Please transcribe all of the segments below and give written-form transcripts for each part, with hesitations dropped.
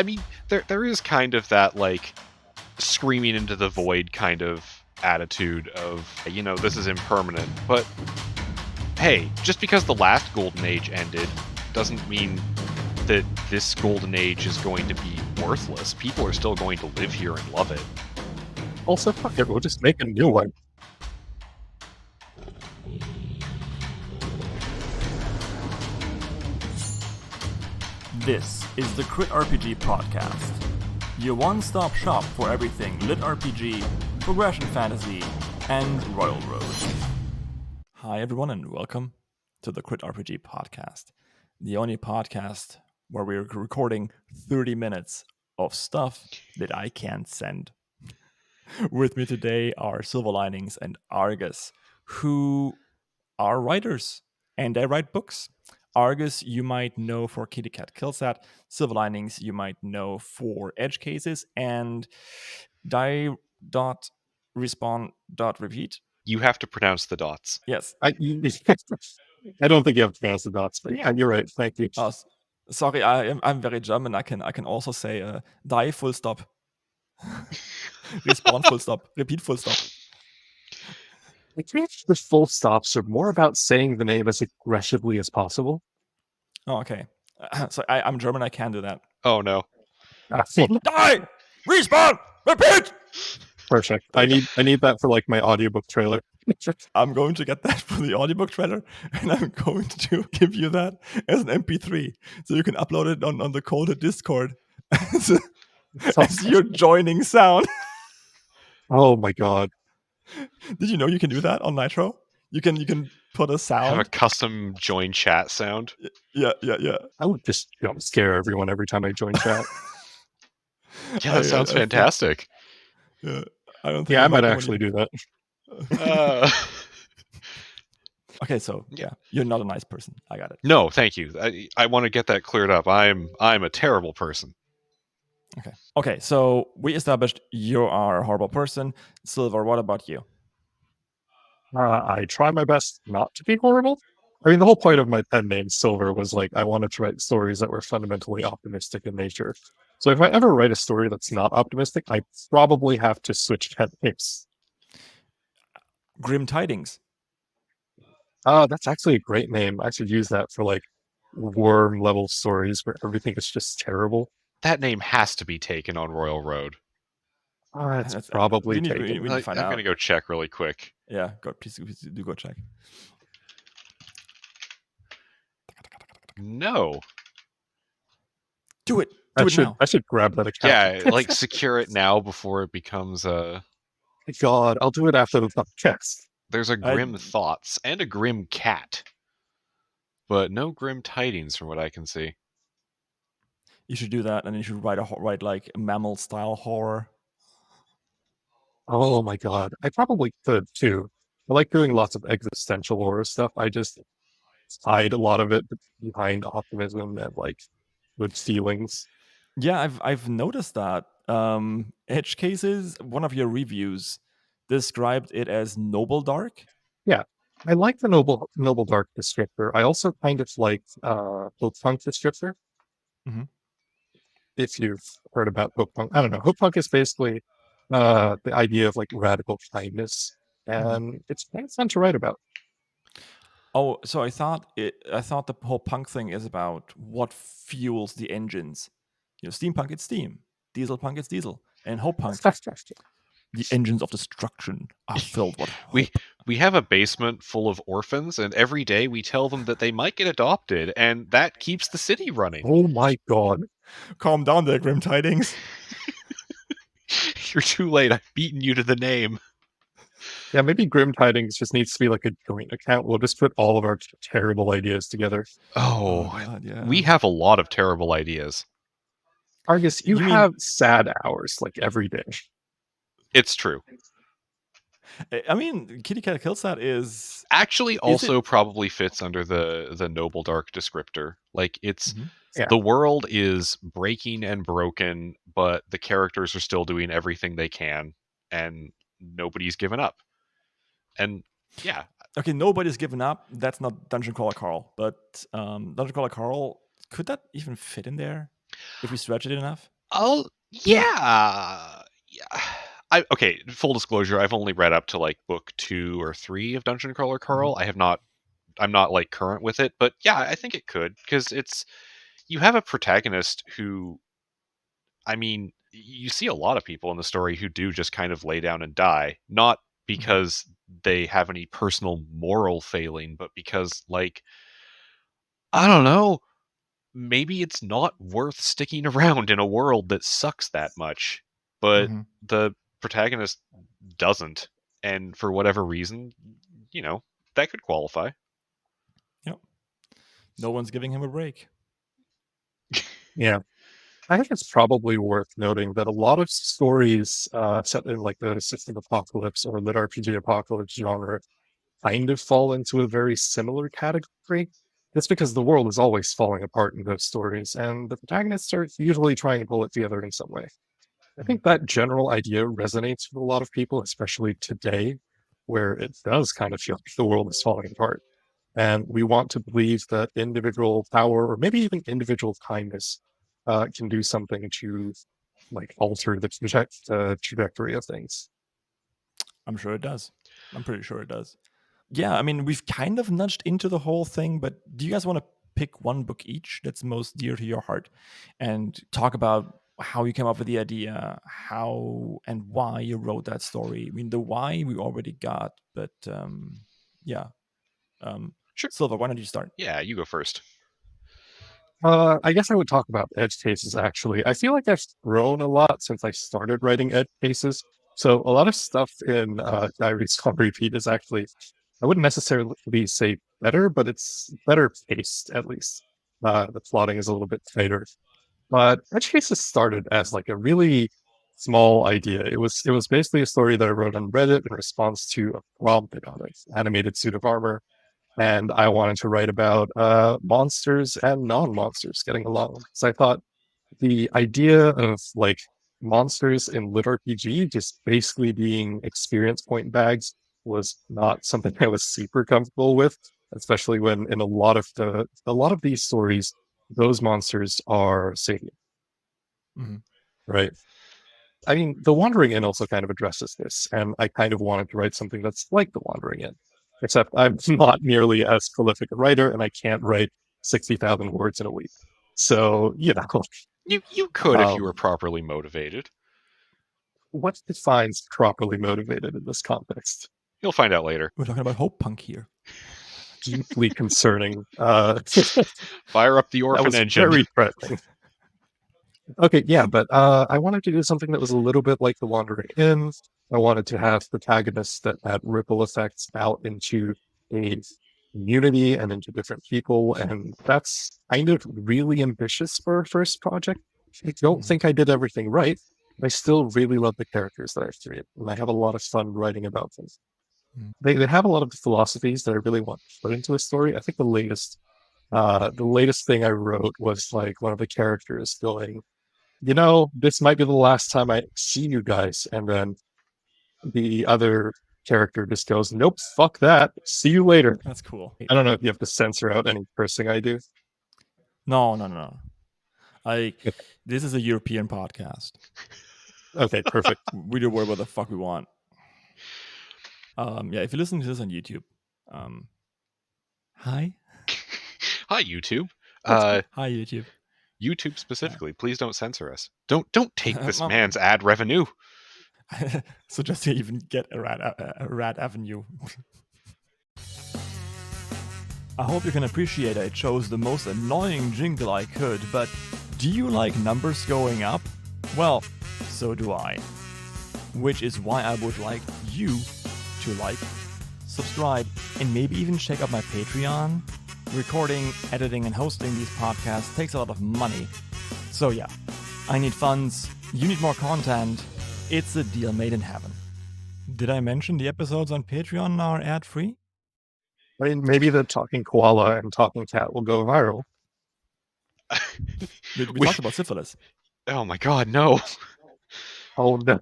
I mean, there is kind of that, like, screaming into the void kind of attitude of, this is impermanent. But, hey, just because the last Golden Age ended doesn't mean that this Golden Age is going to be worthless. People are still going to live here and love it. Also, fuck it, we'll just make a new one. This is the litRPG podcast, your one-stop shop for everything litRPG, progression fantasy, and Royal Road. Hi everyone and welcome to the litRPG podcast, the only podcast where we're recording 30 minutes of stuff that I can't send. With me today are Silver Linings and Argus, who are writers, and they write books. Argus, you might know for Kitty Cat Kills That. Silver Linings, you might know for Edge Cases. And die.respawn.repeat. You have to pronounce the dots. Yes. I don't think you have to pronounce the dots, but yeah, you're right. Thank you. Sorry, I'm very German. I can also say die full stop. Respawn full stop. Repeat full stop. I think the full stops are more about saying the name as aggressively as possible. Oh, okay. So I'm German. I can do that. Oh no. Die! Respawn! Repeat! Perfect. I need that for like my audiobook trailer. I'm going to get that for the audiobook trailer, and I'm going to give you that as an MP3, so you can upload it on the coded Discord as your joining sound. Oh my god! Did you know you can do that on Nitro? You can put a sound. Have a custom join chat sound. Yeah. I would just jump scare everyone every time I join chat. Yeah, that sounds fantastic. Yeah, I don't think. Yeah, I might actually do that. Okay, so yeah, you're not a nice person. I got it. No, thank you. I want to get that cleared up. I'm a terrible person. Okay. So we established you are a horrible person. Silver, what about you? I try my best not to be horrible. I mean, the whole point of my pen name Silver was like I wanted to write stories that were fundamentally optimistic in nature. So if I ever write a story that's not optimistic, I probably have to switch pen names. Grim Tidings. Oh, that's actually a great name. I should use that for like worm level stories where everything is just terrible. That name has to be taken on Royal Road. It's probably taken. We need to find I'm out. going to go check really quick. Yeah, please do go check. No. Do it. I should grab that account. Yeah, like secure it now before it becomes a... God, I'll do it after the podcast. There's a Grim Thoughts and a Grim Cat. But no Grim Tidings from what I can see. You should do that, and you should write like mammal-style horror. Oh my god, I probably could too. I like doing lots of existential horror stuff. I just hide a lot of it behind optimism and like good feelings. Yeah, I've noticed that. Edge Cases, one of your reviews described it as Nobledark. Yeah, I like the Nobledark descriptor. I also kind of like Hopepunk descriptor. Mm-hmm. If you've heard about Hopepunk, I don't know. Hopepunk is basically the idea of like radical kindness, and it's kind of fun to write about. Oh, so I thought the whole punk thing is about what fuels the engines. Steampunk, it's steam. Diesel punk, it's diesel. And Hopepunk, the engines of destruction are filled with hope. We have a basement full of orphans, and every day we tell them that they might get adopted, and that keeps the city running. Oh my god. Calm down there, Grim Tidings. You're too late. I've beaten you to the name. Yeah, maybe Grim Tidings just needs to be like a joint account. We'll just put all of our terrible ideas together. Oh God, yeah. We have a lot of terrible ideas. Argus, you have sad hours like every day. It's true. I mean, Kitty Cat Kills That is actually also probably fits under the Nobledark descriptor. Like it's the world is breaking and broken, but the characters are still doing everything they can, and nobody's given up. And yeah, okay, nobody's given up. That's not Dungeon Crawler Carl, but Dungeon Crawler Carl, could that even fit in there? if we stretch it enough. Oh, yeah. Yeah. Okay, full disclosure, I've only read up to like book 2 or 3 of Dungeon Crawler Carl. I'm not like current with it, but yeah, I think it could, because you have a protagonist who, I mean, you see a lot of people in the story who do just kind of lay down and die, not because they have any personal moral failing, but because, like, I don't know, maybe it's not worth sticking around in a world that sucks that much. But Mhm. the protagonist doesn't, and for whatever reason, that could qualify. Yep. No one's giving him a break. Yeah. I think it's probably worth noting that a lot of stories set in like the system apocalypse or lit RPG apocalypse genre kind of fall into a very similar category. That's because the world is always falling apart in those stories, and the protagonists are usually trying to pull it together in some way. I think that general idea resonates with a lot of people, especially today, where it does kind of feel like the world is falling apart. And we want to believe that individual power or maybe even individual kindness can do something to like alter the trajectory of things. I'm sure it does. I'm pretty sure it does. Yeah, I mean, we've kind of nudged into the whole thing, but do you guys want to pick one book each that's most dear to your heart and talk about how you came up with the idea, how and why you wrote that story? I mean, the why we already got, but yeah. Sure. Silver, why don't you start? Yeah, you go first. I guess I would talk about edge cases actually. I feel like I've grown a lot since I started writing edge cases. So a lot of stuff in Diaries on Repeat is actually, I wouldn't necessarily say better, but it's better paced at least. The plotting is a little bit tighter. But edge cases started as like a really small idea. It was basically a story that I wrote on Reddit in response to a prompt about an animated suit of armor, and I wanted to write about monsters and non-monsters getting along. So I thought the idea of like monsters in litRPG just basically being experience point bags was not something I was super comfortable with, especially when in a lot of these stories, those monsters are sapient, Mhm. right? I mean, The Wandering Inn also kind of addresses this, and I kind of wanted to write something that's like The Wandering Inn, except I'm not nearly as prolific a writer, and I can't write 60,000 words in a week. So, You could if you were um, properly motivated. what defines properly motivated in this context? You'll find out later. We're talking about Hopepunk here. Deeply concerning. Fire up the That orphan was engine. very threatening. Okay, yeah, but I wanted to do something that was a little bit like The Wandering Inn. I wanted to have protagonists that had ripple effects out into a community and into different people, and that's kind of really ambitious for a first project. I don't think I did everything right, but I still really love the characters that I've created, and I have a lot of fun writing about them. Mm. They have a lot of the philosophies that I really want to put into a story. I think the latest thing I wrote was like one of the characters going, this might be the last time I see you guys. And then the other character just goes, nope, fuck that. See you later. That's cool. I don't know if you have to censor out any cursing I do. No. Okay, This is a European podcast. okay, perfect. We do whatever the fuck we want. Yeah, if you're listening to this on YouTube, hi. Hi, YouTube. Hi, YouTube. YouTube specifically, please don't censor us. Don't take this Mom. man's ad revenue. So just to even get a rat avenue. I hope you can appreciate I chose the most annoying jingle I could, but do you like numbers going up? Well, so do I. Which is why I would like you to like, subscribe, and maybe even check out my Patreon. Recording, editing, and hosting these podcasts takes a lot of money. So yeah, I need funds, you need more content. It's a deal made in heaven. Did I mention the episodes on Patreon are ad-free? I mean, maybe the talking koala and talking cat will go viral. We talked about syphilis. Oh my god, no. Oh no.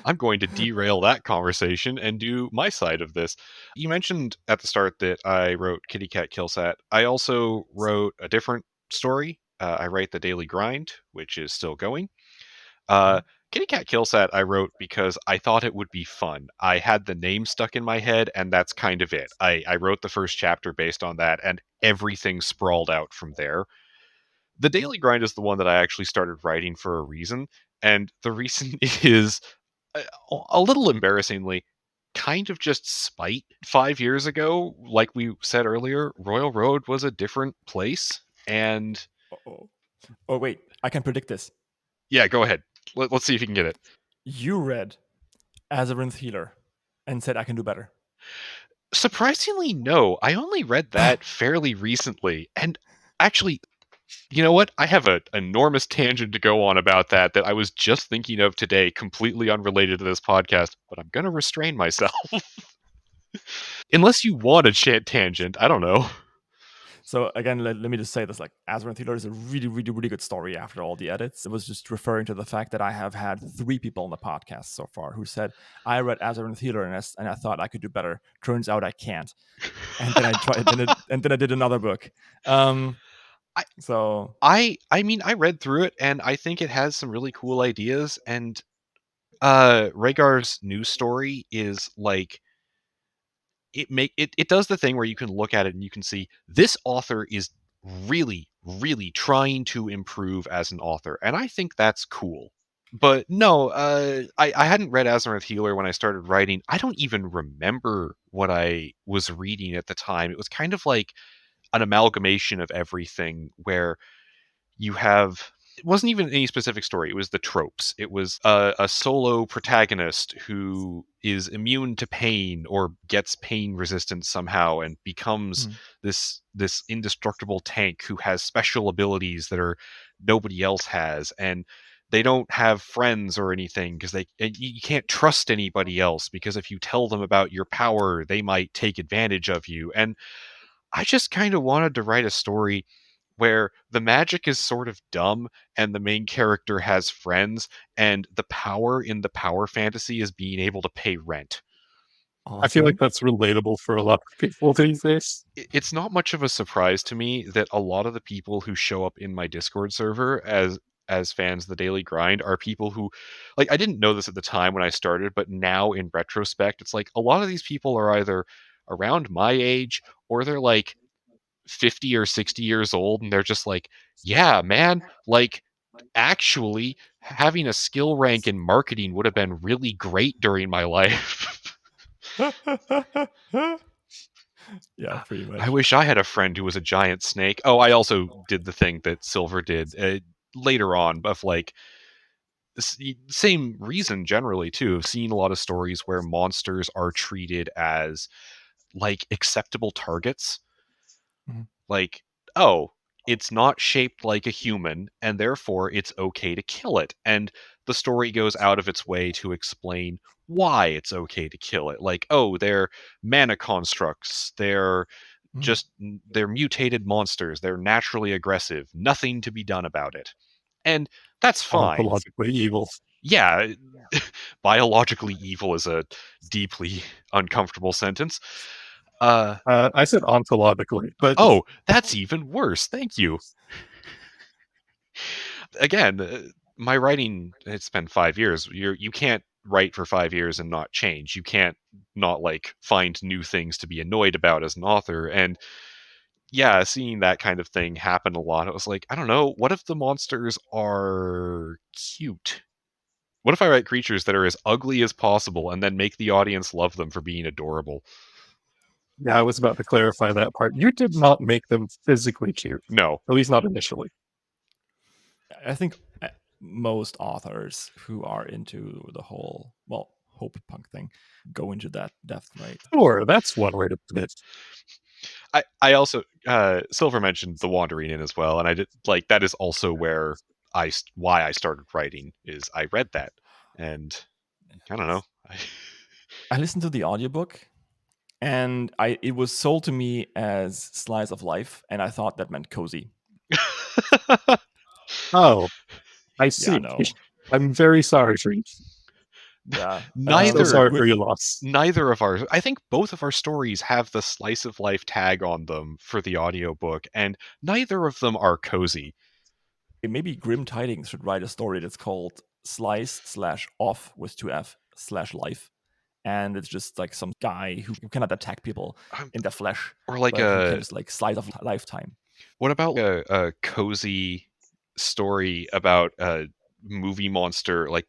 I'm going to derail that conversation and do my side of this. You mentioned at the start that I wrote Kitty Cat Kill Sat. I also wrote a different story. I write the Daily Grind, which is still going. Mhm. Kitty Cat Killsat I wrote because I thought it would be fun. I had the name stuck in my head, and that's kind of it. I wrote the first chapter based on that, and everything sprawled out from there. The Daily Grind is the one that I actually started writing for a reason, and the reason is a, a little embarrassingly kind of just spite. 5 years ago, like we said earlier, Royal Road was a different place, and Oh, oh, wait, I can predict this. yeah, go ahead. Let's see if you can get it. You read Azarinth Healer and said I can do better. Surprisingly, no. I only read that fairly recently, and actually, you know what? I have an enormous tangent to go on about that I was just thinking of today, completely unrelated to this podcast, but I'm going to restrain myself. Unless you want a tangent, I don't know. So again, let me just say this: like Azarinth Healer is a really, really, really good story after all the edits. It was just referring to the fact that I have had 3 people on the podcast so far who said I read Azarinth Healer and I thought I could do better. Turns out I can't. And then I tried, and then I did another book. I, So I mean, I read through it, and I think it has some really cool ideas. And Rhaegar's news story is like it does the thing where you can look at it and you can see this author is really, really trying to improve as an author, and I think that's cool. But no, I hadn't read Azimuth Healer when I started writing. I don't even remember what I was reading at the time. It was kind of like an amalgamation of everything where you have it wasn't even any specific story. It was the tropes. It was a solo protagonist who is immune to pain or gets pain resistant somehow and becomes this indestructible tank who has special abilities that are nobody else has, and they don't have friends or anything because you can't trust anybody else, because if you tell them about your power, they might take advantage of you. And I just kind of wanted to write a story where the magic is sort of dumb and the main character has friends, and the power in the power fantasy is being able to pay rent. I feel like awesome. that's relatable for a lot of people these days. It's not much of a surprise to me that a lot of the people who show up in my Discord server as fans of the Daily Grind are people who, like, I didn't know this at the time when I started, but now in retrospect, it's like a lot of these people are either around my age or they're like 50 or 60 years old, and they're just like, yeah, man, like, actually having a skill rank in marketing would have been really great during my life. Yeah, pretty I much. wish I had a friend who was a giant snake. Oh, I also did the thing that Silver did later on, of like same reason generally too. I've seen a lot of stories where monsters are treated as like acceptable targets. Mhm. Like, oh, it's not shaped like a human, and therefore it's okay to kill it. And the story goes out of its way to explain why it's okay to kill it. Like, oh, they're mana constructs, Mhm. they're mutated monsters, they're naturally aggressive, nothing to be done about it. And that's fine. Ontologically evil. Yeah, biologically evil is a deeply uncomfortable sentence. I said ontologically, but Oh, that's even worse. Thank you. Again, my writing, it's been 5 years. You can't write for 5 years and not change. You can't not like find new things to be annoyed about as an author. And yeah, seeing that kind of thing happen a lot, it was like, I don't know, what if the monsters are cute? What if I write creatures that are as ugly as possible and then make the audience love them for being adorable? yeah, I was about to clarify that part. You did not make them physically cute, No. at least not initially. I think most authors who are into the whole hope punk thing go into that depth, right? Sure, that's one way to put it. I also Silver mentioned the Wandering Inn as well, and I did like that is also where why I started writing is I read that, and I don't know. I listened to the audiobook and it was sold to me as slice of life, and I thought that meant cozy. Oh, I Yeah, see. no. I'm very sorry for you. Yeah. I'm so neither sorry for your loss. neither of our I think both of our stories have the slice of life tag on them for the audiobook, and neither of them are cozy. Maybe Grim Tidings should write a story that's called Slice/Off with 2F/Life. And it's just like some guy who cannot attack people in the flesh, Or like but who can just like slice off lifetime. What about a cozy story about a movie monster, like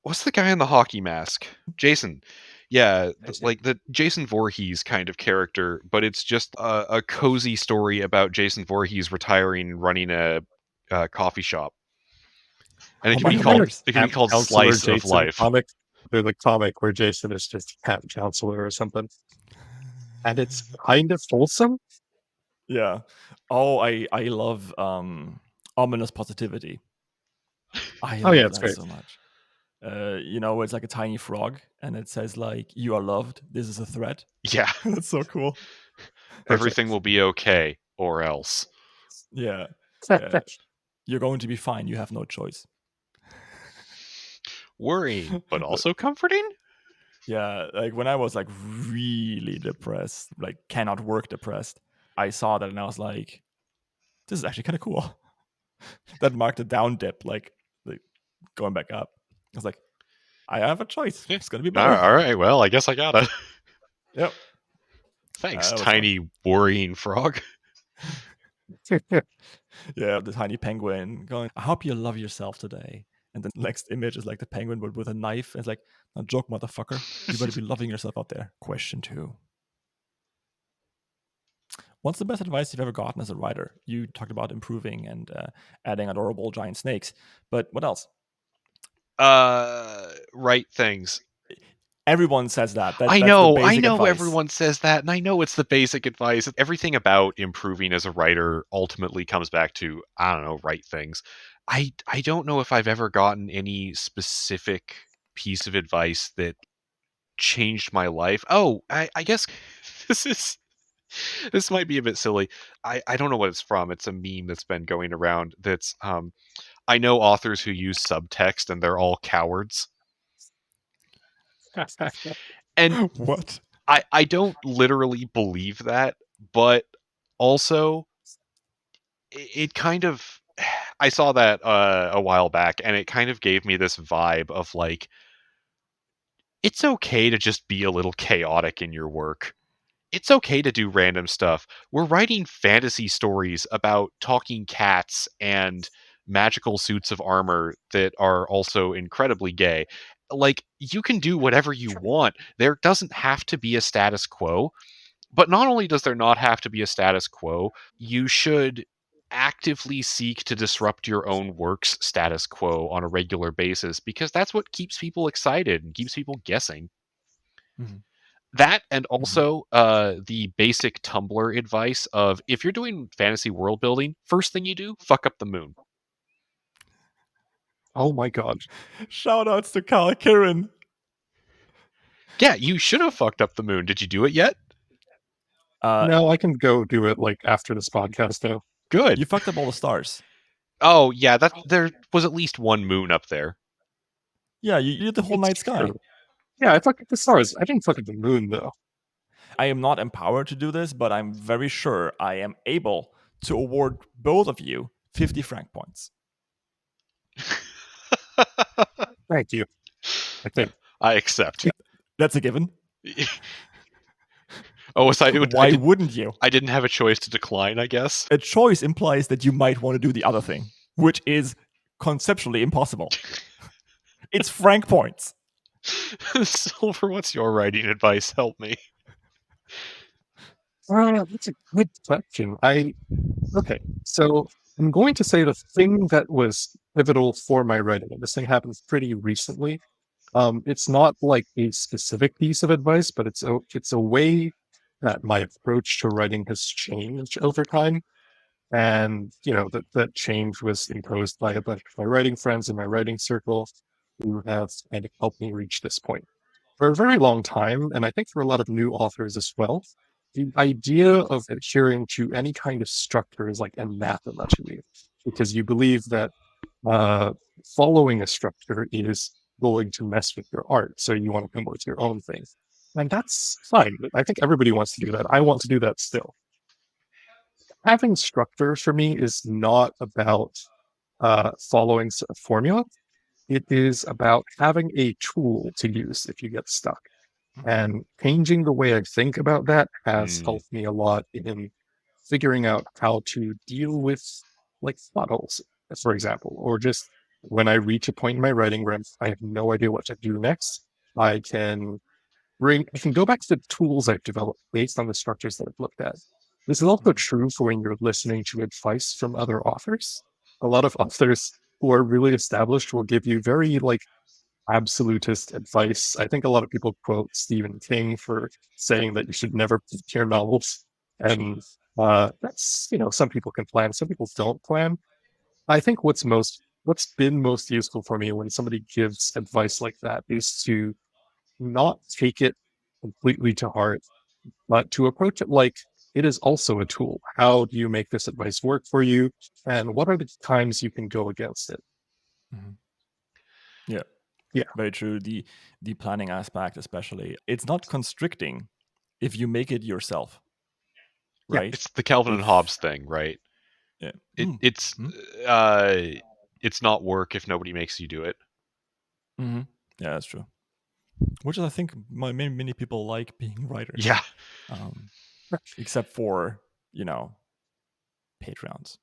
what's the guy in the hockey mask? Jason. Yeah, like the Jason Voorhees kind of character, but it's just a cozy story about Jason Voorhees retiring and running a coffee shop. And it can be called Counselor Slice of Jason Life. comic. They're the comic where Jason is just camp counselor or something, and it's kind of wholesome. Yeah. Oh, I love ominous positivity. I love it's that great. so much. It's like a tiny frog, and it says like, "You are loved. This is a threat." Yeah. That's so cool. Everything will be okay, or else. Yeah. You're going to be fine. You have no choice. Worrying, but also comforting? Yeah, like when I was like really depressed, like cannot work depressed, I saw that and I was like, this is actually kind of cool. That marked a down dip, like going back up. I was like, I have a choice. It's gonna be better. All right, well, I guess I gotta. Yep. Thanks, tiny worrying frog. Yeah, the tiny penguin going, I hope you love yourself today. And the next image is like the penguin but with a knife. It's like, a joke, motherfucker. You better be loving yourself out there. Question 2. What's the best advice you've ever gotten as a writer? You talked about improving and adding adorable giant snakes, but what else? Write things. Everyone says that. I know advice. everyone says that, and I know it's the basic advice. Everything about improving as a writer ultimately comes back to, I don't know, write things. I don't know if I've ever gotten any specific piece of advice that changed my life. Oh, I guess this might be a bit silly. I don't know what it's from. It's a meme that's been going around that's I know authors who use subtext and they're all cowards. And what? I don't literally believe that, but also it kind of I saw that a while back, and it kind of gave me this vibe of like, it's okay to just be a little chaotic in your work. It's okay to do random stuff. We're writing fantasy stories about talking cats and magical suits of armor that are also incredibly gay. Like, you can do whatever you want. There doesn't have to be a status quo. But not only does there not have to be a status quo, you should actively seek to disrupt your own work's status quo on a regular basis, because that's what keeps people excited and keeps people guessing. Mm-hmm. That, and also the basic Tumblr advice of, if you're doing fantasy world building, first thing you do, fuck up the moon. Oh my god. Shout outs to Kyle Kieran. Yeah, you should have fucked up the moon. Did you do it yet? No, I can go do it like after this podcast though. Good. You fucked up all the stars. Oh yeah, there was at least one moon up there. Yeah, you did the whole night sky. True. Yeah, I fucked up the stars. I didn't fuck up the moon though. I am not empowered to do this, but I'm very sure I am able to award both of you 50 frank points. Thank you. I think. I accept. That's a given. Why wouldn't you? I didn't have a choice to decline, I guess. A choice implies that you might want to do the other thing, which is conceptually impossible. It's frank points. Silver, what's your writing advice? Help me. That's a good question. Okay, so I'm going to say the thing that was pivotal for my writing, and this thing happened pretty recently. It's not like a specific piece of advice, but it's a way that my approach to writing has changed over time. And that change was imposed by a bunch of my writing friends in my writing circle who have kind of helped me reach this point. For a very long time, and I think for a lot of new authors as well, the idea of adhering to any kind of structure is like anathema to you, because you believe that following a structure is going to mess with your art. So you want to come up with your own thing. And that's fine. I think everybody wants to do that. I want to do that still. Having structure for me is not about following a formula. It is about having a tool to use if you get stuck. And changing the way I think about that has helped me a lot in figuring out how to deal with like plot holes, for example, or just when I reach a point in my writing where I have no idea what to do next, I can I can go back to the tools I've developed based on the structures that I've looked at. This is also true for when you're listening to advice from other authors. A lot of authors who are really established will give you very like absolutist advice. I think a lot of people quote Stephen King for saying that you should never pick your novels. And that's, some people can plan, some people don't plan. I think what's been most useful for me when somebody gives advice like that is to not take it completely to heart, but to approach it like it is also a tool. How do you make this advice work for you? And what are the times you can go against it? Mhm. Yeah. Yeah. Very true. The planning aspect, especially, it's not constricting if you make it yourself, Yeah. right? It's the Calvin and Hobbes thing, right? Yeah. It's not work if nobody makes you do it. Yeah, that's true. Which I think many people like being writers. Yeah. Except for, Patreons.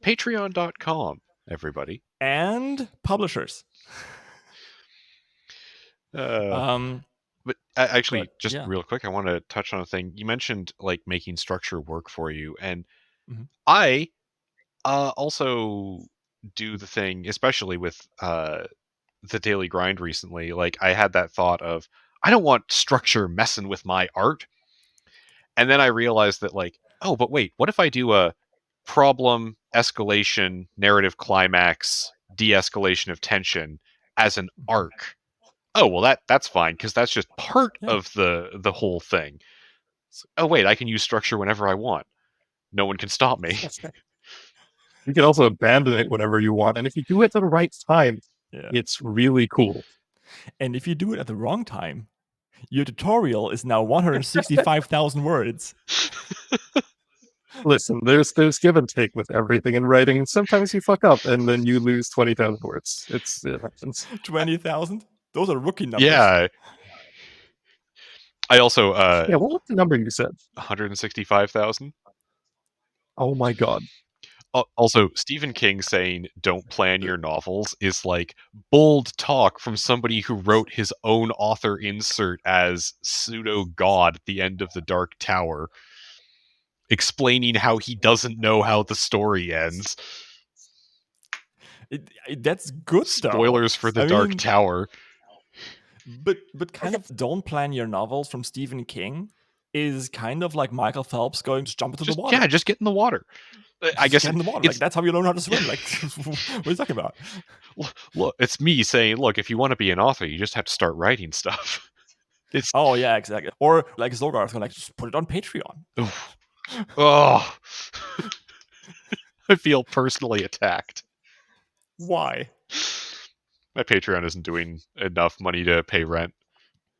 Patreon.com, everybody. And publishers. But actually, just yeah. real quick, I want to touch on a thing. You mentioned like making structure work for you, and Mhm. I also do the thing, especially with the daily grind recently. Like I had that thought of, I don't want structure messing with my art. And then I realized that like, oh, but wait, what if I do a problem, escalation, narrative climax, de-escalation of tension as an arc? Oh, well that's fine because that's just part of the whole thing. Oh wait, I can use structure whenever I want. No one can stop me. You can also abandon it whenever you want. And if you do it at the right time, Yeah. it's really cool. And if you do it at the wrong time, your tutorial is now 165,000 words. Listen, there's give and take with everything in writing. Sometimes you fuck up and then you lose 20,000 words. It happens. 20,000? Those are rookie numbers. Yeah. I also Yeah, what was the number you said? 165,000. Oh my god. Also, Stephen King saying "don't plan your novels" is like bold talk from somebody who wrote his own author insert as pseudo god at the end of the Dark Tower, explaining how he doesn't know how the story ends. That's good. Spoilers for the Dark Tower. But kind of don't plan your novels from Stephen King is kind of like Michael Phelps going to jump into the water. Yeah, just get in the water. I guess get in the water. Like that's how you learn how to swim. Like what are you talking about? Look, it's me saying, look, if you want to be an author, you just have to start writing stuff. Oh yeah, exactly. Or like Zogar's going like just put it on Patreon. Oh, I feel personally attacked. Why? My Patreon isn't doing enough money to pay rent.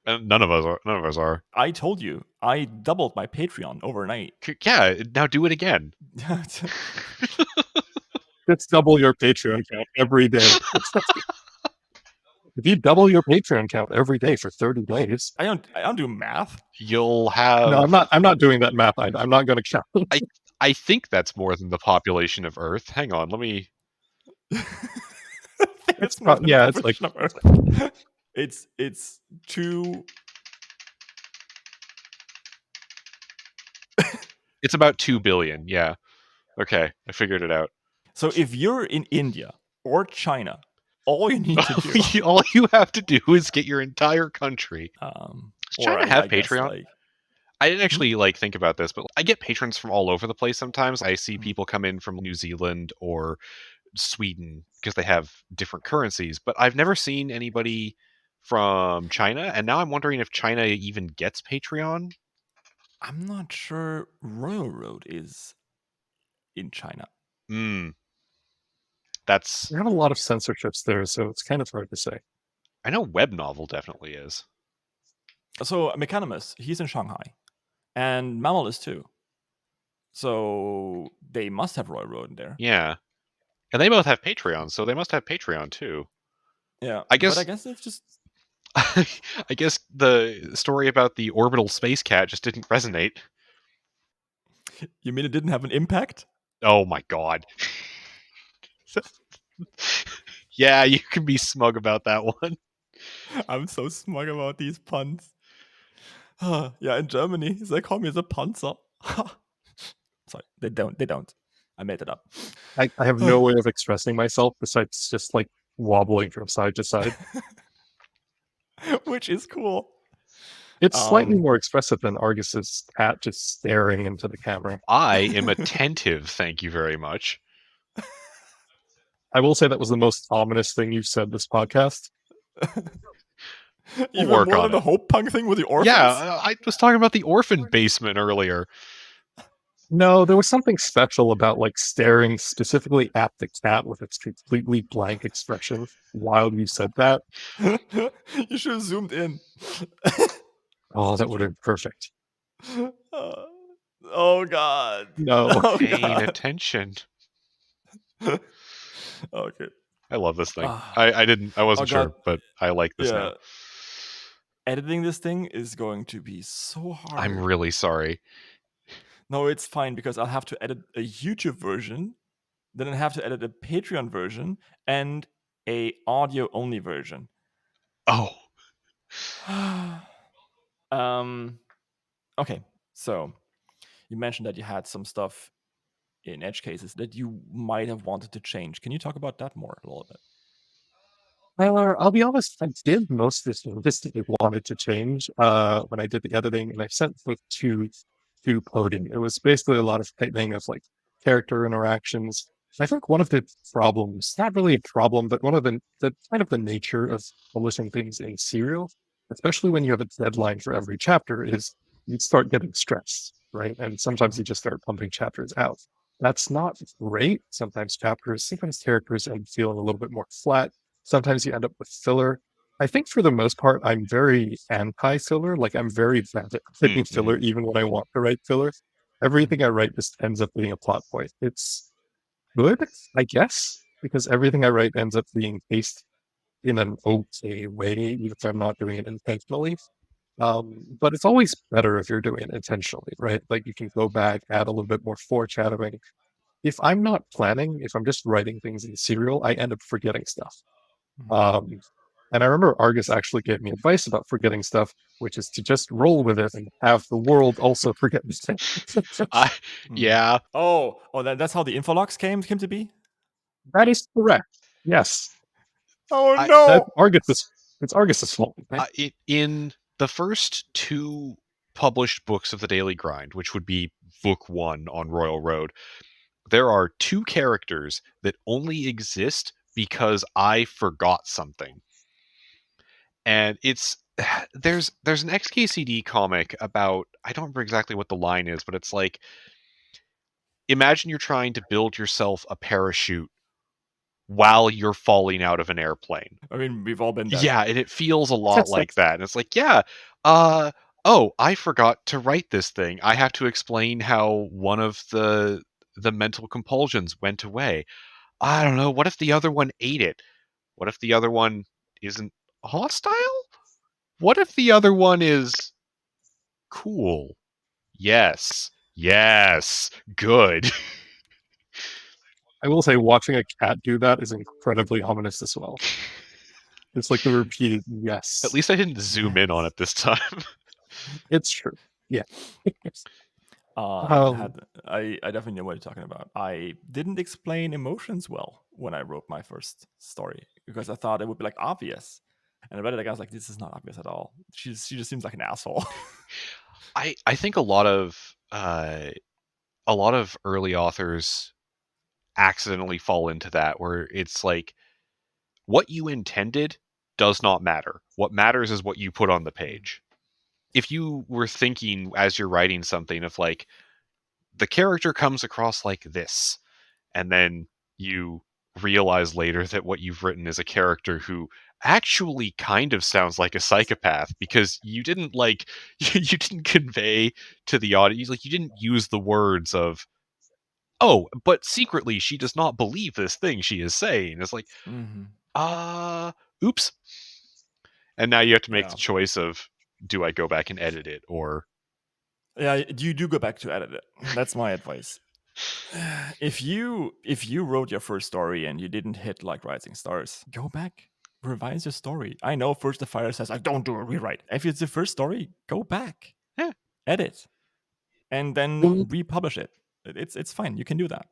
And none of us are. I told you, I doubled my Patreon overnight. Yeah, now do it again. Let's double your Patreon count every day. If you double your Patreon count every day for 30 days, I don't do math. You'll have. No, I'm not doing that math. I'm not going to count. I think that's more than the population of Earth. Hang on, let me. It's more than yeah, it's like of Earth. It's 2. It's about 2 billion. Yeah. Okay, I figured it out. So if you're in India or China, all you need to do, all you have to do is get your entire country. Does China have Patreon? Guess, I didn't actually think about this, but I get patrons from all over the place sometimes. I see people come in from New Zealand or Sweden because they have different currencies, but I've never seen anybody from China, and now I'm wondering if China even gets Patreon. I'm not sure Royal Road is in China. That's. We have a lot of censorships there, so it's kind of hard to say. I know Web Novel definitely is. So Mechanimus, he's in Shanghai, and Mammal is too. So they must have Royal Road in there. Yeah. And they both have Patreon, so they must have Patreon too. Yeah, I but I guess guess it's just. I guess the story about the orbital space cat just didn't resonate. You mean it didn't have an impact? Oh my god. Yeah, you can be smug about that one. I'm so smug about these puns. Yeah, in Germany, they call me the Panzer. Sorry, they don't. They don't. I made it up. I have no way of expressing myself besides just like wobbling from side to side. Which is cool. It's slightly more expressive than Argus's cat just staring into the camera. I am attentive, thank you very much. I will say that was the most ominous thing you've said this podcast. We'll Even work more on than the it. Hopepunk thing with the orphans. Yeah, I was talking about the orphan basement earlier. No, there was something special about like staring specifically at the cat with its completely blank expression while you said that. You should have zoomed in. Oh, that would have been perfect. Oh god. No. Oh Paying god. attention. Okay. I love this thing. Ah. I wasn't Oh, God. sure, but I like this Yeah. now. Editing this thing is going to be so hard. I'm really sorry. No, it's fine because I'll have to edit a YouTube version, then I have to edit a Patreon version and a audio only version. Oh. Okay, so you mentioned that you had some stuff in edge cases that you might have wanted to change. Can you talk about that more a little bit? Tyler, I'll be honest, I did most of this that I wanted to change when I did the editing, and I sent it to coding. It was basically a lot of tightening of like character interactions. I think one of the problems, not really a problem, but one of the kind of the nature of publishing things in serial, especially when you have a deadline for every chapter, is you start getting stressed, right? And sometimes you just start pumping chapters out. That's not great. Sometimes characters end up feeling a little bit more flat. Sometimes you end up with filler. I think for the most part, I'm very anti-filler. Like I'm very bad at writing filler, even when I want to write filler. Everything I write just ends up being a plot point. It's good, I guess, because everything I write ends up being paced in an okay way, even if I'm not doing it intentionally. But it's always better if you're doing it intentionally, right? Like you can go back, add a little bit more foreshadowing. If I'm not planning, if I'm just writing things in serial, I end up forgetting stuff. And I remember Argus actually gave me advice about forgetting stuff, which is to just roll with it and have the world also forget I yeah. Oh, that's how the infologs came to be? That is correct. Yes. Oh I- no! It's Argus's fault. Right? In the first two published books of the Daily Grind, which would be book 1 on Royal Road, there are 2 characters that only exist because I forgot something. And it's there's an XKCD comic about, I don't remember exactly what the line is, but it's like, imagine you're trying to build yourself a parachute while you're falling out of an airplane. I mean, we've all been there. Yeah, and it feels a lot like that. And it's like, yeah, oh, I forgot to write this thing. I have to explain how one of the mental compulsions went away. I don't know, what if the other one ate it? What if the other one isn't hostile? What if the other one is cool? Yes. Yes. Good. I will say watching a cat do that is incredibly ominous as well. It's like the repeated yes. At least I didn't zoom in on it this time. It's true. Yeah. I definitely know what you're talking about. I didn't explain emotions well when I wrote my first story because I thought it would be like obvious. And I read it, I was like, this is not obvious at all. She just seems like an asshole. I think a lot of early authors accidentally fall into that, where it's like, what you intended does not matter. What matters is what you put on the page. If you were thinking as you're writing something of like, the character comes across like this, and then you realize later that what you've written is a character who actually kind of sounds like a psychopath, because you didn't like you didn't convey to the audience, like, you didn't use the words of, oh, but secretly she does not believe this thing she is saying. It's like, oops. And now you have to make the choice of, do I go back and edit it, or... Yeah, you do go back to edit it. That's my advice. If you wrote your first story and you didn't hit like Rising Stars, go back, revise your story. I know First the Fire says, I don't do a rewrite. If it's the first story, go back, edit, and then republish it. It's fine. You can do that.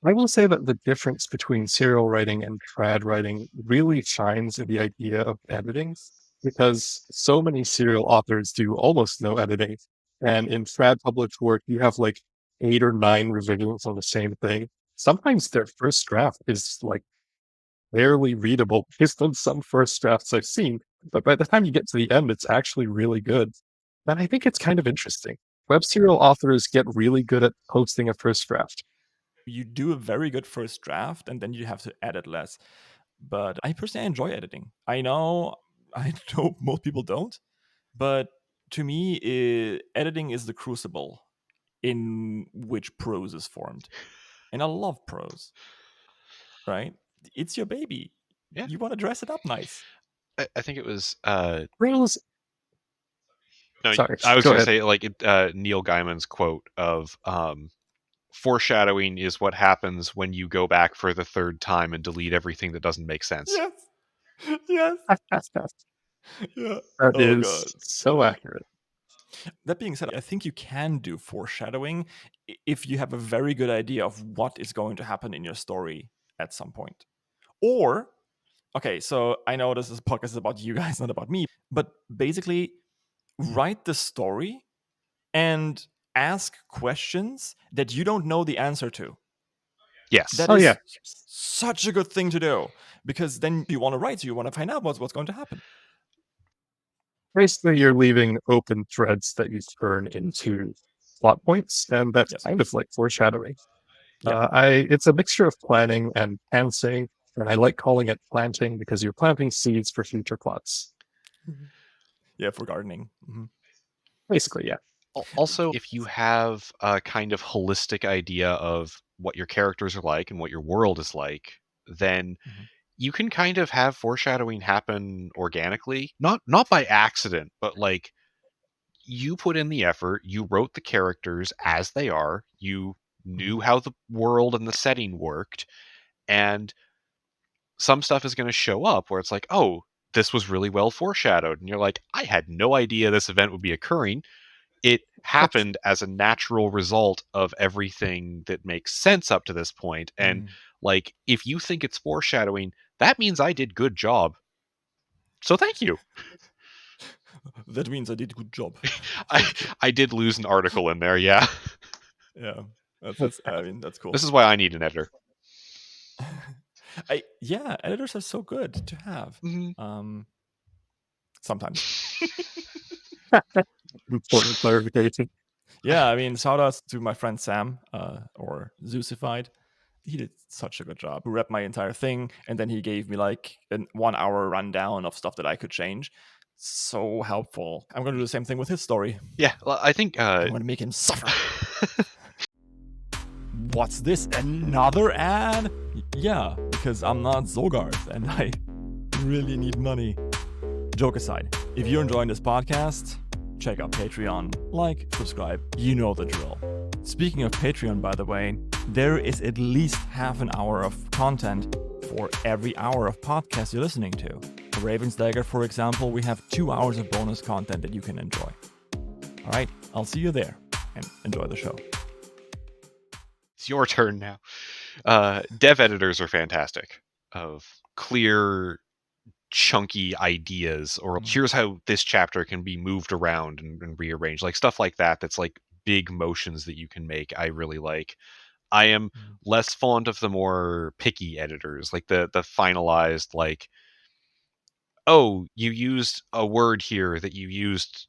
I will say that the difference between serial writing and trad writing really shines in the idea of editing, because so many serial authors do almost no editing. And in trad published work, you have like 8 or 9 revisions on the same thing. Sometimes their first draft is like barely readable based on some first drafts I've seen. But by the time you get to the end, it's actually really good. And I think it's kind of interesting. Web serial authors get really good at posting a first draft. You do a very good first draft, and then you have to edit less. But I personally enjoy editing. I know most people don't, but to me, editing is the crucible in which prose is formed. And I love prose, right? It's your baby. Yeah. You want to dress it up nice. I think it was... Rails. No, Sorry, I was go going to ahead. say, like, Neil Gaiman's quote of... foreshadowing is what happens when you go back for the third time and delete everything that doesn't make sense. Yes. Yes. Yeah. That Oh, is God. so accurate. That being said, I think you can do foreshadowing if you have a very good idea of what is going to happen in your story at some point. Or, okay, so I know this is podcast is about you guys, not about me, but basically write the story and ask questions that you don't know the answer to. Yes. That is such a good thing to do, because then you want to write, so you want to find out what's going to happen. Basically, you're leaving open threads that you turn into plot points, and that's kind of like foreshadowing. Yeah. It's a mixture of planning and pantsing, and I like calling it planting because you're planting seeds for future plots. Yeah, for gardening. Mm-hmm. Basically, yeah. Also, if you have a kind of holistic idea of what your characters are like and what your world is like, then you can kind of have foreshadowing happen organically. Not by accident, but like, you put in the effort, you wrote the characters as they are, you knew how the world and the setting worked, and some stuff is going to show up where it's like, oh, this was really well foreshadowed. And you're like, I had no idea this event would be occurring. It happened as a natural result of everything that makes sense up to this point. And like, if you think it's foreshadowing, that means I did good job. So thank you. That means I did a good job. I did lose an article in there, yeah. Yeah. I mean, that's cool. This is why I need an editor. Editors are so good to have. Sometimes. Important clarification. Yeah, I mean, shout outs to my friend Sam, or Zeusified. He did such a good job. He read my entire thing, and then he gave me like a 1 hour rundown of stuff that I could change. So helpful. I'm going to do the same thing with his story. Yeah, well, I think... I'm going to make him suffer. What's this? Another ad? Yeah, because I'm not Zogarth, and I really need money. Joke aside, if you're enjoying this podcast, check out Patreon. Like, subscribe, you know the drill. Speaking of Patreon, by the way, there is at least half an hour of content for every hour of podcast you're listening to. For Raven's Dagger, for example, we have 2 hours of bonus content that you can enjoy. All right, I'll see you there, and enjoy the show. It's your turn now. Dev editors are fantastic. Of clear, chunky ideas, or here's how this chapter can be moved around and rearranged, like stuff like that. That's like big motions that you can make. I really like. I am less fond of the more picky editors, like the finalized, like, oh, you used a word here that you used,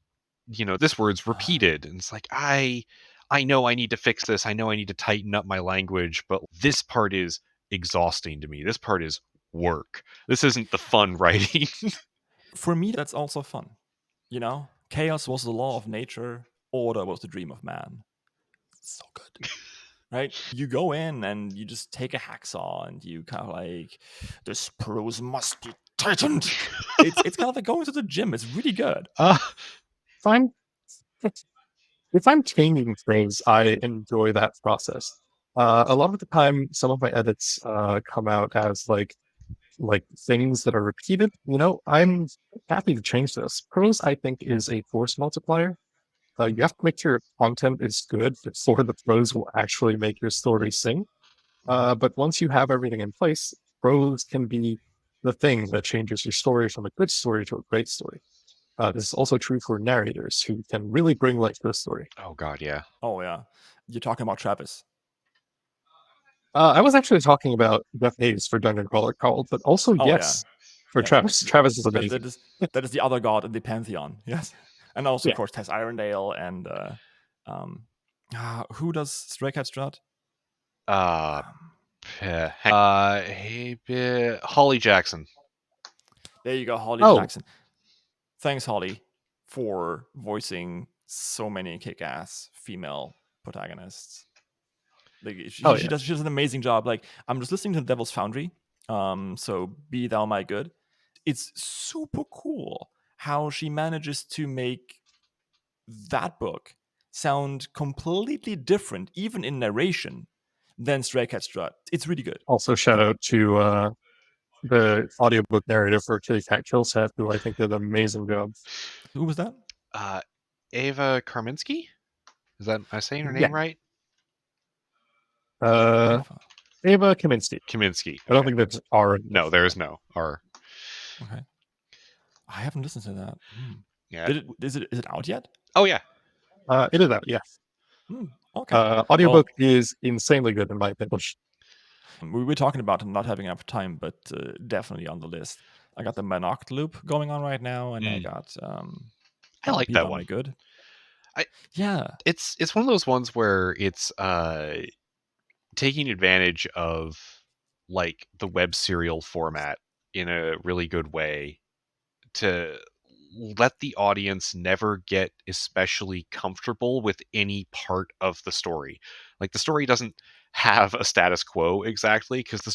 this word's repeated, and it's like, I know I need to fix this. I know I need to tighten up my language, but this part is exhausting to me. This part is work. This isn't the fun writing. For me, that's also fun. Chaos was the law of nature. Order was the dream of man. So good. right? You go in and you just take a hacksaw and you kind of like, this prose must be tightened. It's kind of like going to the gym. It's really good. If I'm if I'm changing things, I enjoy that process. A lot of the time, some of my edits come out as like things that are repeated. I'm happy to change this. Prose, I think, is a force multiplier. You have to make sure your content is good before the prose will actually make your story sing. But once you have everything in place, prose can be the thing that changes your story from a good story to a great story. This is also true for narrators who can really bring life to a story. Oh God, yeah. Oh yeah, you're talking about Travis. I was actually talking about Jeff Hayes for Dungeon Crawler Call, but also Oh yes, for yeah. Travis. Travis is That, amazing. that is the other god in the pantheon. Yes, and also Yeah. of course Tess Irondale and who does Stray Cat Strut? Holly Jackson. There you go, Holly Oh. Jackson. Thanks, Holly, for voicing so many kick-ass female protagonists. Like she does an amazing job. Like I'm just listening to Devil's Foundry. So Be Thou My Good. It's super cool how she manages to make that book sound completely different, even in narration, than Stray Cat Strut. It's really good. Also, shout out to the audiobook narrator for Kitty Cat Kill Set, who I think did an amazing job. Who was that? Ava Karminski? Am I saying her Yeah. name right? Ava Kaminsky. Kaminsky. I don't think that's R. No, there is no R. Okay. I haven't listened to that. Yeah. Is it out yet? Oh yeah. It is out, yeah. Okay. Audiobook is insanely good in my opinion. We were talking about not having enough time, but definitely on the list. I got the Menocht Loop going on right now, and I got I like that one. Good. It's one of those ones where it's taking advantage of like the web serial format in a really good way to let the audience never get especially comfortable with any part of the story. Like the story doesn't have a status quo exactly, because the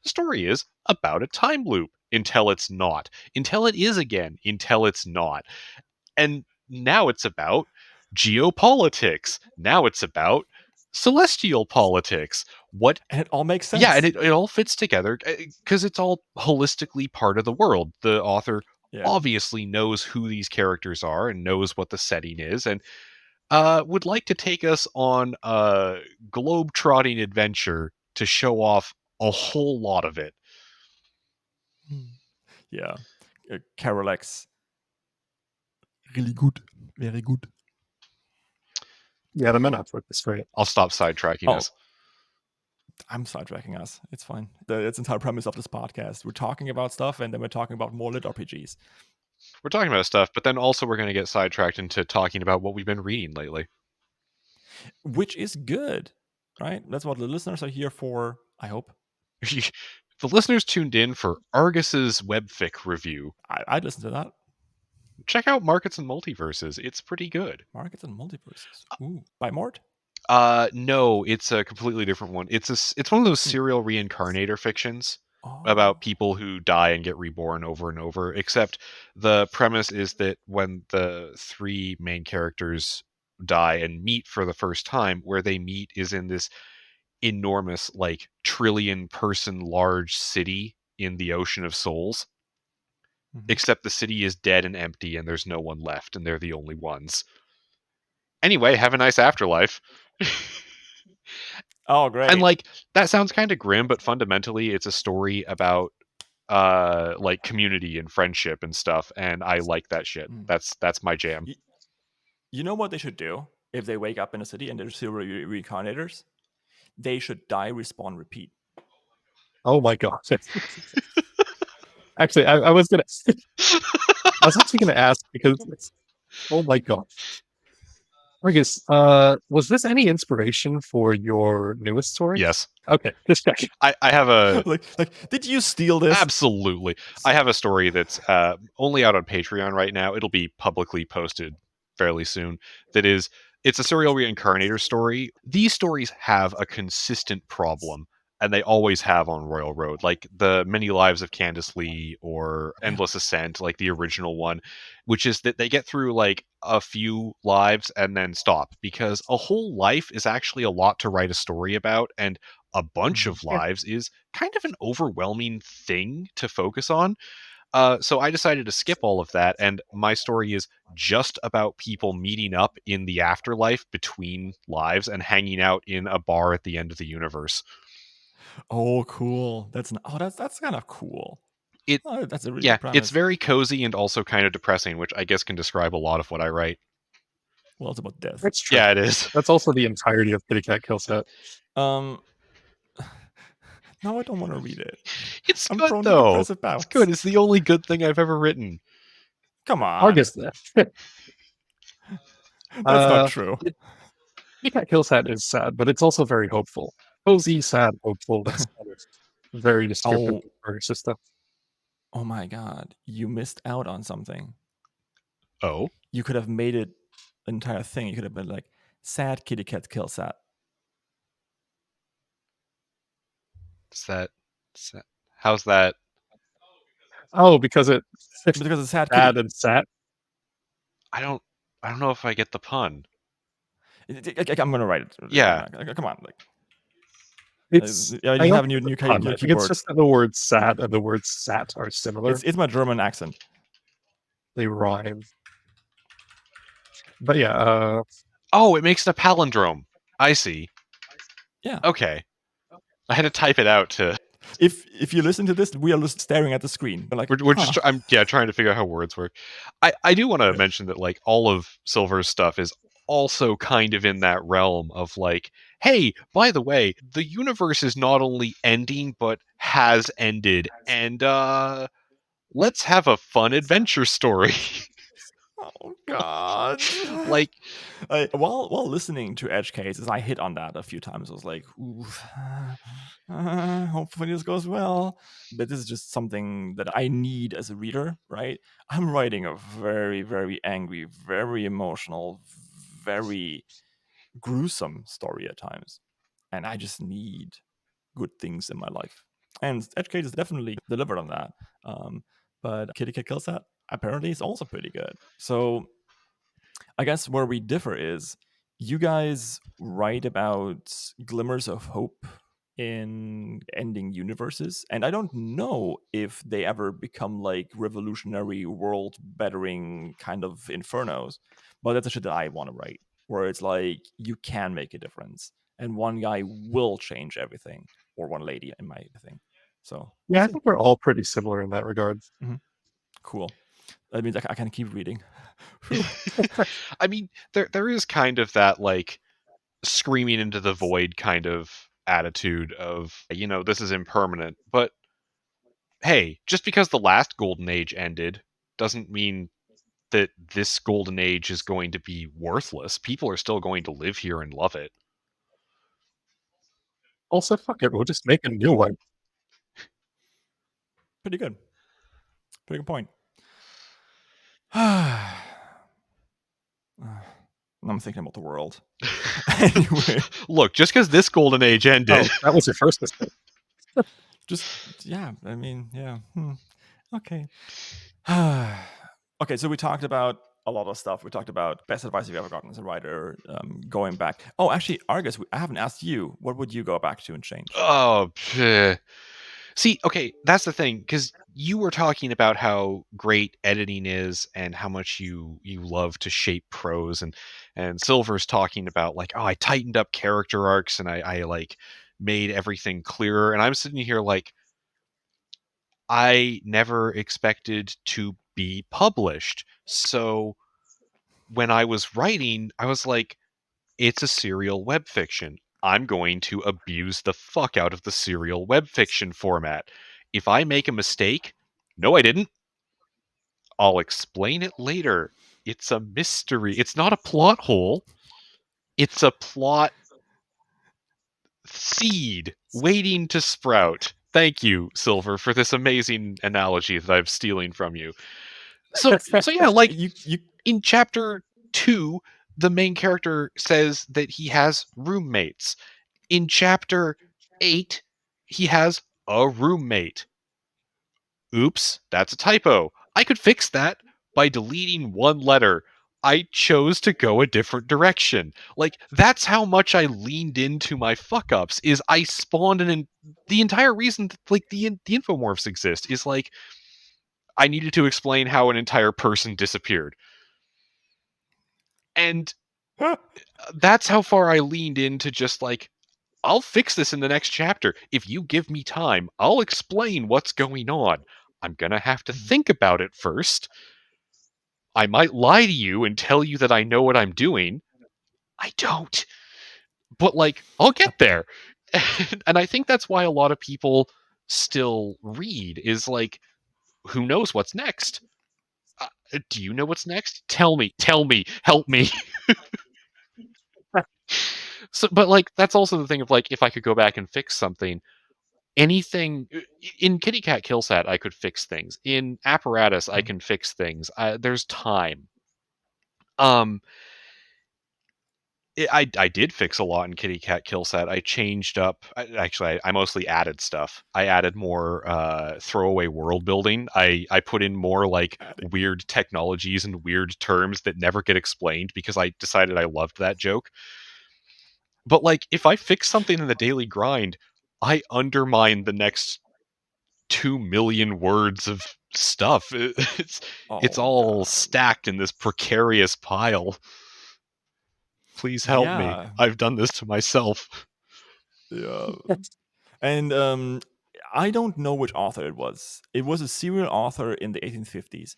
story is about a time loop until it's not, until it is again, until it's not. And now it's about geopolitics. Now it's about celestial politics. And it all makes sense. Yeah, and it all fits together because it's all holistically part of the world. The author obviously knows who these characters are and knows what the setting is, and would like to take us on a globe-trotting adventure to show off a whole lot of it. Yeah. Carol X. Really good. Very good. Yeah, the Menocht Loop is great. I'll stop sidetracking us. I'm sidetracking us. It's fine. That's the entire premise of this podcast. We're talking about stuff, and then we're talking about more litRPGs. We're talking about stuff, but then also we're going to get sidetracked into talking about what we've been reading lately. Which is good, right? That's what the listeners are here for, I hope. The listeners tuned in for Argus's webfic review. I'd listen to that. Check out Markets and Multiverses. It's pretty good. Markets and Multiverses. Ooh, by Mort? No, it's a completely different one. It's one of those serial reincarnator fictions about people who die and get reborn over and over, except the premise is that when the three main characters die and meet for the first time, where they meet is in this enormous, like, trillion-person large city in the Ocean of Souls. Except the city is dead and empty and there's no one left and they're the only ones. Anyway, have a nice afterlife. Oh, great. And like that sounds kind of grim, but fundamentally it's a story about like community and friendship and stuff, and I like that shit. That's my jam. You know what they should do if they wake up in a city and there's still reincarnators? They should die, respawn, repeat. Oh my god. Actually, I was actually gonna ask because oh my god. Argus, was this any inspiration for your newest story? Yes. Okay, just checking. I have a like did you steal this? Absolutely. I have a story that's only out on Patreon right now. It'll be publicly posted fairly soon. That is It's a serial reincarnator story. These stories have a consistent problem, and they always have on Royal Road, like the Many Lives of Candice Lee or Endless Ascent, like the original one, which is that they get through like a few lives and then stop, because a whole life is actually a lot to write a story about, and a bunch of Yeah. lives is kind of an overwhelming thing to focus on. So I decided to skip all of that, and my story is just about people meeting up in the afterlife between lives and hanging out in a bar at the end of the universe. Oh, cool. That's kind of cool. It, Oh, that's a really yeah, good it's premise. very cozy and also kind of depressing, which I guess can describe a lot of what I write. Well, it's about death. That's true. Yeah, it is. That's also the entirety of Kitty Cat Kill Set. Um, now I don't want to read it. It's I'm good prone to though. depressive bouts. It's good. It's the only good thing I've ever written. Come on. Argus there. That's not true. Kitty Cat Kill Set is sad, but it's also very hopeful. Cozy, sad, hopeful. That's kind of very descriptive Oh, for her system. oh my god. You missed out on something. Oh, You could have made it an entire thing. You could have been like, sad kitty cat kill sad. is that how's that? Oh, because it's Because it's sad sad kitty. and sad. I don't know if I get the pun. I'm gonna write it. Yeah. Come on. Like, It's yeah, I you don't have a new, think new, it's a pun. new I think it's keyboard. just that the words sad and the words sat are similar. It's my German accent. They rhyme. But yeah, Oh, it makes it a palindrome. I see. Yeah. Okay. I had to type it out to. If you listen to this, we are just staring at the screen. We're like, We're just. I'm trying to figure out how words work. I do want to mention that like all of Silver's stuff is also kind of in that realm of like, hey, by the way, the universe is not only ending but has ended, and let's have a fun adventure story. oh god. Like, while listening to Edge Cases, I hit on that a few times. I was like, ooh, hopefully this goes well. But this is just something that I need as a reader, right? I'm writing a very, very angry, very emotional, very gruesome story at times. And I just need good things in my life. And Edge Cases definitely delivered on that. But Kitty Cat Kills That apparently is also pretty good. So I guess where we differ is you guys write about glimmers of hope in ending universes, and I don't know if they ever become like revolutionary, world bettering kind of infernos, but that's the shit that I want to write, where it's like you can make a difference, and one guy will change everything, or one lady in my thing. So yeah, I think we're all pretty similar in that regard. cool. That means I can keep reading. I mean, there is kind of that like screaming into the void kind of attitude of, this is impermanent, but hey, just because the last golden age ended doesn't mean that this golden age is going to be worthless. People are still going to live here and love it. Also, fuck it, we'll just make a new one. Pretty good. Pretty good point. I'm thinking about the world. Anyway, Look, just because this golden age ended. Oh, that was your first mistake. yeah. I mean, yeah. Okay. Okay, so we talked about a lot of stuff. We talked about best advice you've ever gotten as a writer, going back. Oh, actually, Argus, I haven't asked you. What would you go back to and change? Oh, pfft. See, okay, that's the thing, because you were talking about how great editing is and how much you love to shape prose, and Silver's talking about like, oh, I tightened up character arcs and I like made everything clearer, and I'm sitting here like, I never expected to be published. So when I was writing, I was like, it's a serial web fiction. I'm going to abuse the fuck out of the serial web fiction format. If I make a mistake, no, I didn't. I'll explain it later. It's a mystery. It's not a plot hole. It's a plot seed waiting to sprout. Thank you, Silver, for this amazing analogy that I'm stealing from you. So yeah, like You in chapter 2, the main character says that he has roommates. In chapter 8, he has a roommate. Oops, that's a typo. I could fix that by deleting one letter. I chose to go a different direction. Like, that's how much I leaned into my fuck ups. Is I spawned the entire reason that, like, the infomorphs exist is like I needed to explain how an entire person disappeared. And that's how far I leaned into just like, I'll fix this in the next chapter. If you give me time, I'll explain what's going on. I'm gonna have to think about it first. I might lie to you and tell you that I know what I'm doing. I don't. But, like, I'll get there. And I think that's why a lot of people still read, is like, who knows what's next? Do you know what's next? Tell me, help me. So, but like, that's also the thing of like, if I could go back and fix something, anything in Kitty Cat Killsat, I could fix things. In Apparatus, I can fix things. There's time. Um, I did fix a lot in Kitty Cat Killsat. I changed up. I mostly added stuff. I added more throwaway world building. I put in more like weird technologies and weird terms that never get explained because I decided I loved that joke. But like, if I fix something in the daily grind, I undermine the next 2 million words of stuff. It's all stacked in this precarious pile. Please help me. I've done this to myself. Yeah. And I don't know which author it was. It was a serial author in the 1850s.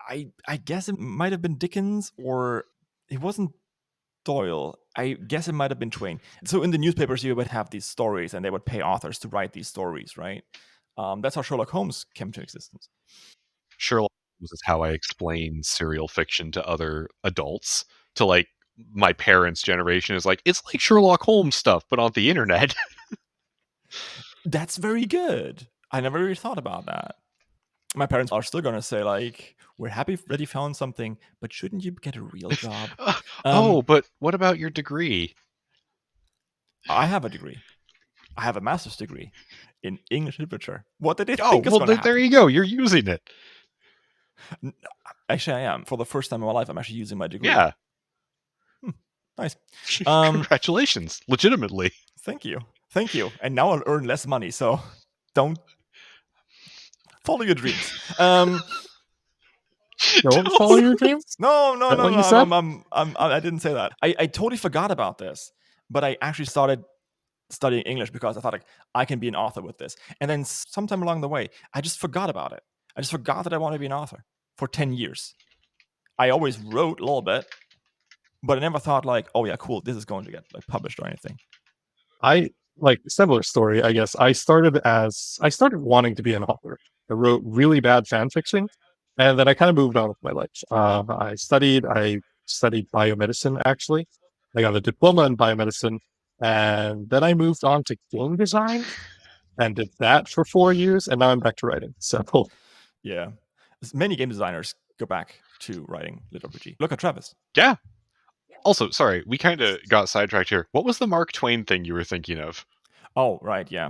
I guess it might have been Dickens, or it wasn't Doyle. I guess it might have been Twain. So in the newspapers, you would have these stories, and they would pay authors to write these stories, right? That's how Sherlock Holmes came into existence. Sherlock Holmes is how I explain serial fiction to other adults. To like my parents' generation is like, it's like Sherlock Holmes stuff, but on the internet. That's very good. I never really thought about that. My parents are still gonna say like, "We're happy that you found something, but shouldn't you get a real job?" But what about your degree? I have a degree. I have a master's degree in English literature. What did they think is going to happen? There you go. You're using it. Actually, I am. For the first time in my life, I'm actually using my degree. Yeah. Nice. Congratulations. Legitimately. Thank you. And now I'll earn less money, so don't follow your dreams. Don't follow your dreams? No. What you said? I didn't say that. I totally forgot about this, but I actually started studying English because I thought like, I can be an author with this. And then sometime along the way, I just forgot about it. I just forgot that I want to be an author for 10 years. I always wrote a little bit, but I never thought like, oh yeah, cool, this is going to get like published or anything. Similar story, I guess. I started wanting to be an author. I wrote really bad fan fiction, and then I kind of moved on with my life. I studied biomedicine, actually. I got a diploma in biomedicine, and then I moved on to game design and did that for 4 years, and now I'm back to writing. So yeah, many game designers go back to writing litRPG. Look at Travis. Yeah. Also, sorry, we kind of got sidetracked here. What was the Mark Twain thing you were thinking of? Oh, right, yeah.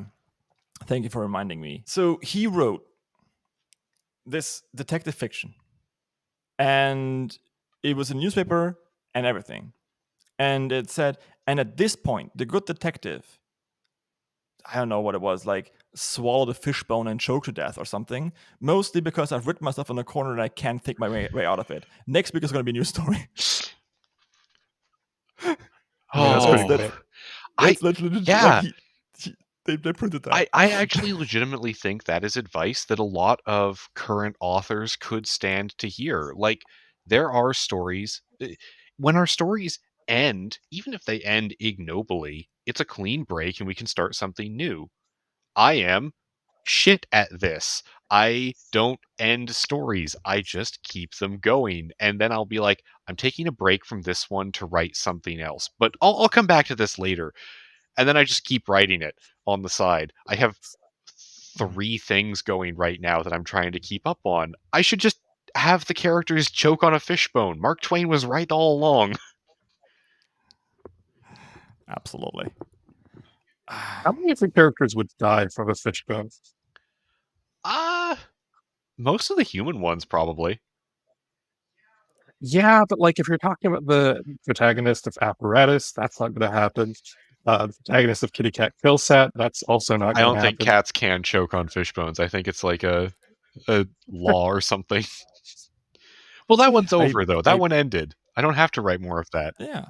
Thank you for reminding me. So he wrote this detective fiction, and it was a newspaper and everything. And it said, and at this point, the good detective, I don't know what it was, like swallowed a fishbone and choked to death or something. Mostly because I've written myself in a corner and I can't think my way out of it. Next week is going to be a new story. That's literally yeah. Like they printed that. I actually legitimately think that is advice that a lot of current authors could stand to hear. Like, there are stories, when our stories end, even if they end ignobly, it's a clean break and we can start something new. I am shit at this. I don't end stories. I just keep them going. And then I'll be like, I'm taking a break from this one to write something else. But I'll come back to this later. And then I just keep writing it on the side. I have 3 things going right now that I'm trying to keep up on. I should just have the characters choke on a fishbone. Mark Twain was right all along. Absolutely. How many of the characters would die from a fishbone? Most of the human ones probably. Yeah, but like if you're talking about the protagonist of Apparatus, that's not going to happen. The protagonist of Kitty Cat Kill Sat, that's also not I going don't to think happen. cats can choke on fish bones. I think it's like a law or something. Well, that one's over though. That one ended. I don't have to write more of that. Yeah.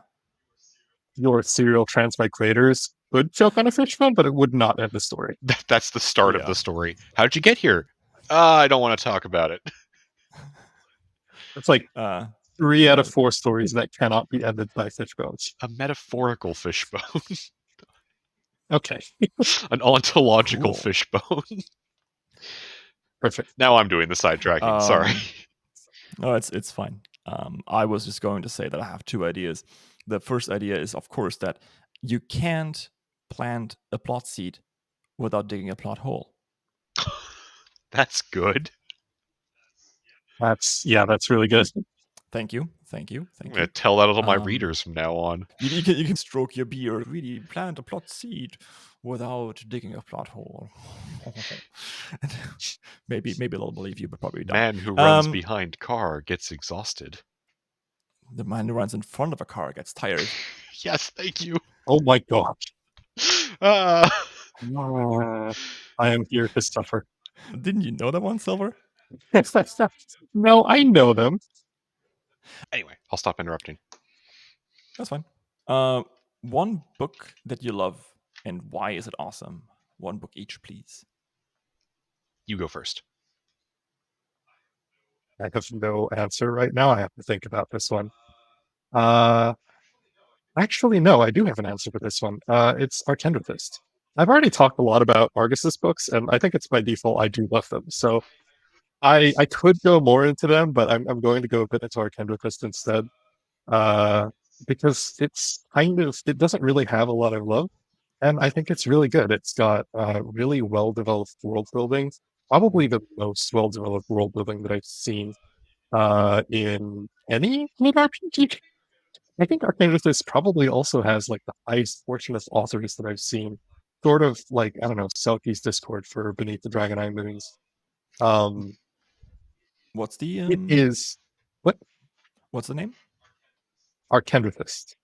Your serial transmigrators could choke on a fishbone, but it would not end the story. That's the start of Yeah. the story. How'd you get here? I don't want to talk about it. It's like Uh, 3 out of 4 stories that cannot be ended by fishbones. A metaphorical fishbone. Okay, An ontological Cool. fishbone. perfect. Now I'm doing the sidetracking. Sorry. No, it's fine. I was just going to say that I have 2 ideas. The first idea is, of course, that you can't plant a plot seed without digging a plot hole. That's good. That's really good. Thank you. I'm going to tell that to all my readers from now on. You can stroke your beard, really plant a plot seed without digging a plot hole. maybe they'll believe you, but probably don't. Man who runs behind car gets exhausted. The man who runs in front of a car gets tired. Yes, thank you. Oh my god. Uh, I am here to suffer. Didn't you know that one, Silver? No, I know them. Anyway, I'll stop interrupting. That's fine. One book that you love, and why is it awesome? One book each, please. You go first. I have no answer right now. I have to think about this one. Actually, no, I do have an answer for this one. It's Archendrithist. I've already talked a lot about Argus's books, and I think it's by default I do love them. So I could go more into them, but I'm going to go a bit into Archendrithist instead. Because it's it doesn't really have a lot of love, and I think it's really good. It's got really well developed world building, probably the most well developed world building that I've seen in any litRPG. I think Archendrithist probably also has like the highest portion of authors that I've seen. Sort of like, I don't know, Selkie's Discord for Beneath the Dragon Eye Moons. What's the It is what? What's the name? Archendrithist.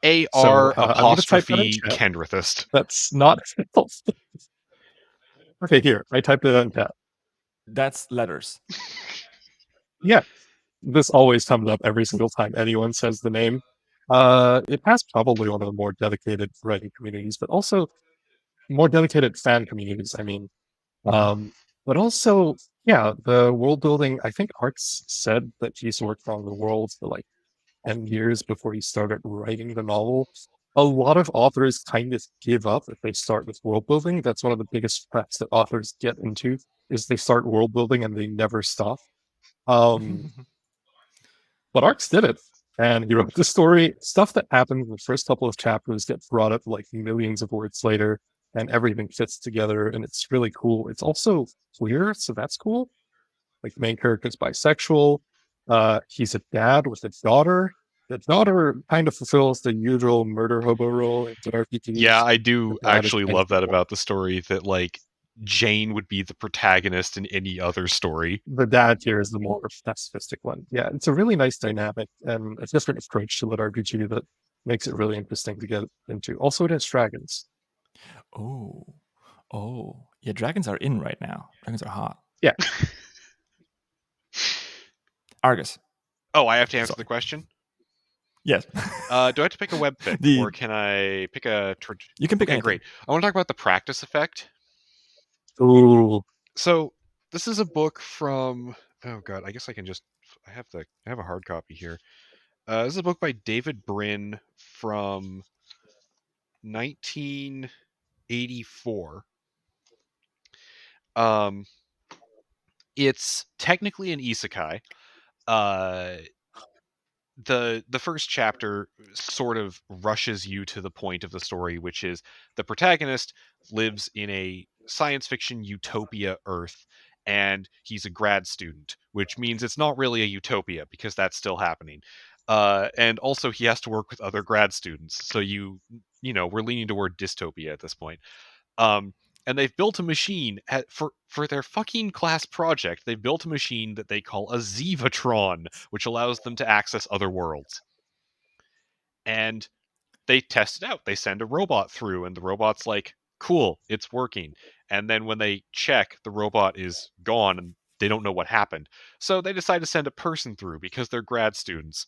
A-R I'm gonna type that in apostrophe chat. Kendrithist. That's not okay, here. I typed it in chat. That's letters. Yeah. This always comes up every single time anyone says the name. It has probably one of the more dedicated writing communities, but also more dedicated fan communities, I mean. But also, yeah, the world building, I think Arts said that he's worked on the world for like 10 years before he started writing the novel. A lot of authors kind of give up if they start with world building. That's one of the biggest traps that authors get into is they start world building and they never stop. But Arcs did it. And he wrote the story. Stuff that happened in the first couple of chapters gets brought up like millions of words later, and everything fits together, and it's really cool. It's also queer, so that's cool. Like the main character is bisexual. He's a dad with a daughter. The daughter kind of fulfills the usual murder hobo role in RPGs. Yeah, I do The dad is actually kind love of that cool. about the story, that like Jane would be the protagonist in any other story. The dad here is the more pacifistic one. Yeah, it's a really nice dynamic and a different approach to litRPG that makes it really interesting to get into. Also, it has dragons. Oh, yeah. Dragons are in right now. Dragons are hot. Yeah. Argus. Oh, I have to answer the question? Yes. Do I have to pick a webfic, or can I pick a... You can pick Okay, anything. great. I want to talk about the practice effect. Ooh. So, this is a book from... Oh god, I guess I can just... I have a hard copy here. This is a book by David Brin from 1984. It's technically an isekai. The first chapter sort of rushes you to the point of the story, which is the protagonist lives in a science fiction utopia Earth, and he's a grad student, which means it's not really a utopia because that's still happening. And also he has to work with other grad students. So we're leaning toward dystopia at this point. And they've built a machine for their fucking class project. They've built a machine that they call a Zivatron, which allows them to access other worlds. And they test it out. They send a robot through, and the robot's like, cool, it's working. And then when they check, the robot is gone, and they don't know what happened. So they decide to send a person through because they're grad students.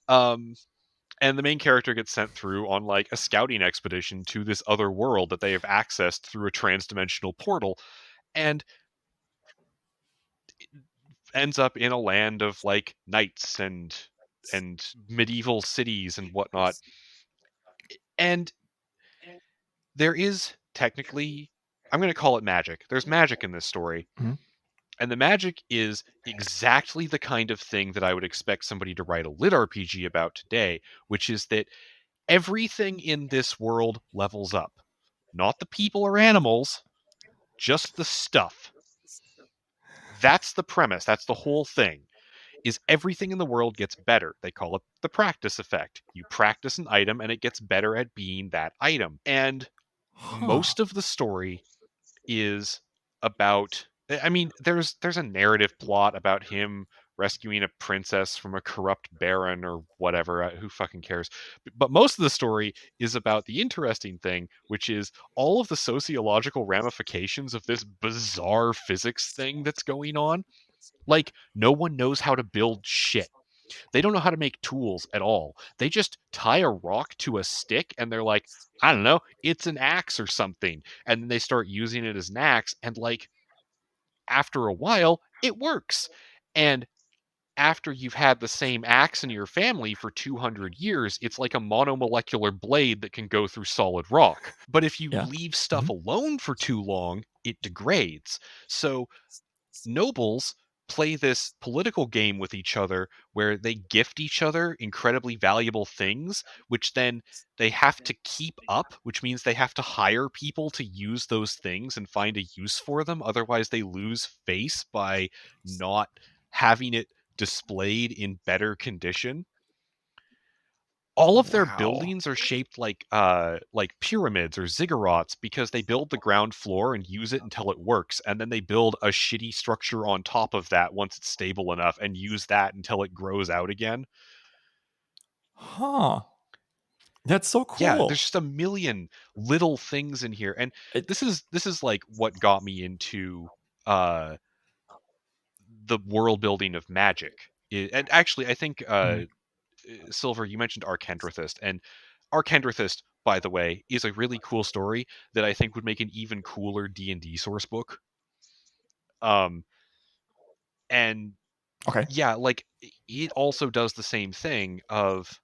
And the main character gets sent through on like a scouting expedition to this other world that they have accessed through a transdimensional portal, and ends up in a land of like knights and medieval cities and whatnot. And there is technically, I'm going to call it magic. There's magic in this story. Mhm. And the magic is exactly the kind of thing that I would expect somebody to write a lit RPG about today, which is that everything in this world levels up. Not the people or animals, just the stuff. That's the premise. That's the whole thing. Is everything in the world gets better. They call it the practice effect. You practice an item and it gets better at being that item. And Huh. most of the story is about, I mean, there's a narrative plot about him rescuing a princess from a corrupt baron or whatever, who fucking cares. But most of the story is about the interesting thing, which is all of the sociological ramifications of this bizarre physics thing that's going on. Like, no one knows how to build shit. They don't know how to make tools at all. They just tie a rock to a stick and they're like, I don't know, it's an axe or something. And then they start using it as an axe, and like after a while, it works. And after you've had the same axe in your family for 200 years, it's like a monomolecular blade that can go through solid rock. But if you Yeah. leave stuff Mhm. alone for too long, it degrades. So nobles play this political game with each other where they gift each other incredibly valuable things, which then they have to keep up, which means they have to hire people to use those things and find a use for them. Otherwise, they lose face by not having it displayed in better condition. All of their Wow. buildings are shaped like pyramids or ziggurats because they build the ground floor and use it until it works, and then they build a shitty structure on top of that once it's stable enough and use that until it grows out again. Huh. That's so Yeah, there's cool. just a million little things in here, and It, this is like what got me into uh the world building of magic. And actually, I think mm. Silver, you mentioned Archendrathist, and Archendrathist, by the way, is a really cool story that I think would make an even cooler D&D source book. Um, and Okay. yeah, like it also does the same thing of,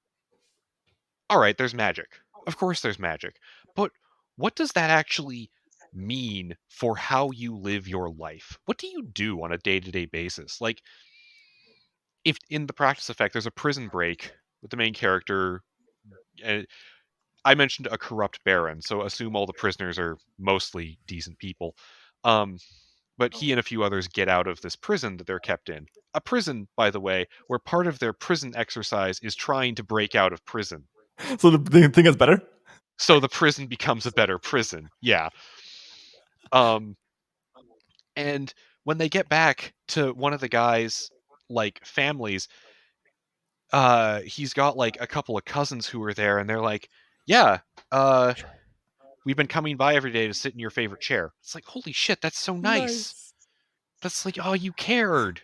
all right, there's magic. Of course there's magic. But what does that actually mean for how you live your life? What do you do on a day-to-day basis? Like, if in the practice effect there's a prison break with the main character, and I mentioned a corrupt baron, so assume all the prisoners are mostly decent people. Um, but he and a few others get out of this prison that they're kept in. A prison, by the way, where part of their prison exercise is trying to break out of prison. So the thing is better? So the prison becomes a better prison. Yeah. Um, and when they get back to one of the guys' like families, he's got like a couple of cousins who are there, and they're like, yeah, uh, we've been coming by every day to sit in your favorite chair. It's like, holy shit, that's so nice. Nice. That's like, oh, you cared.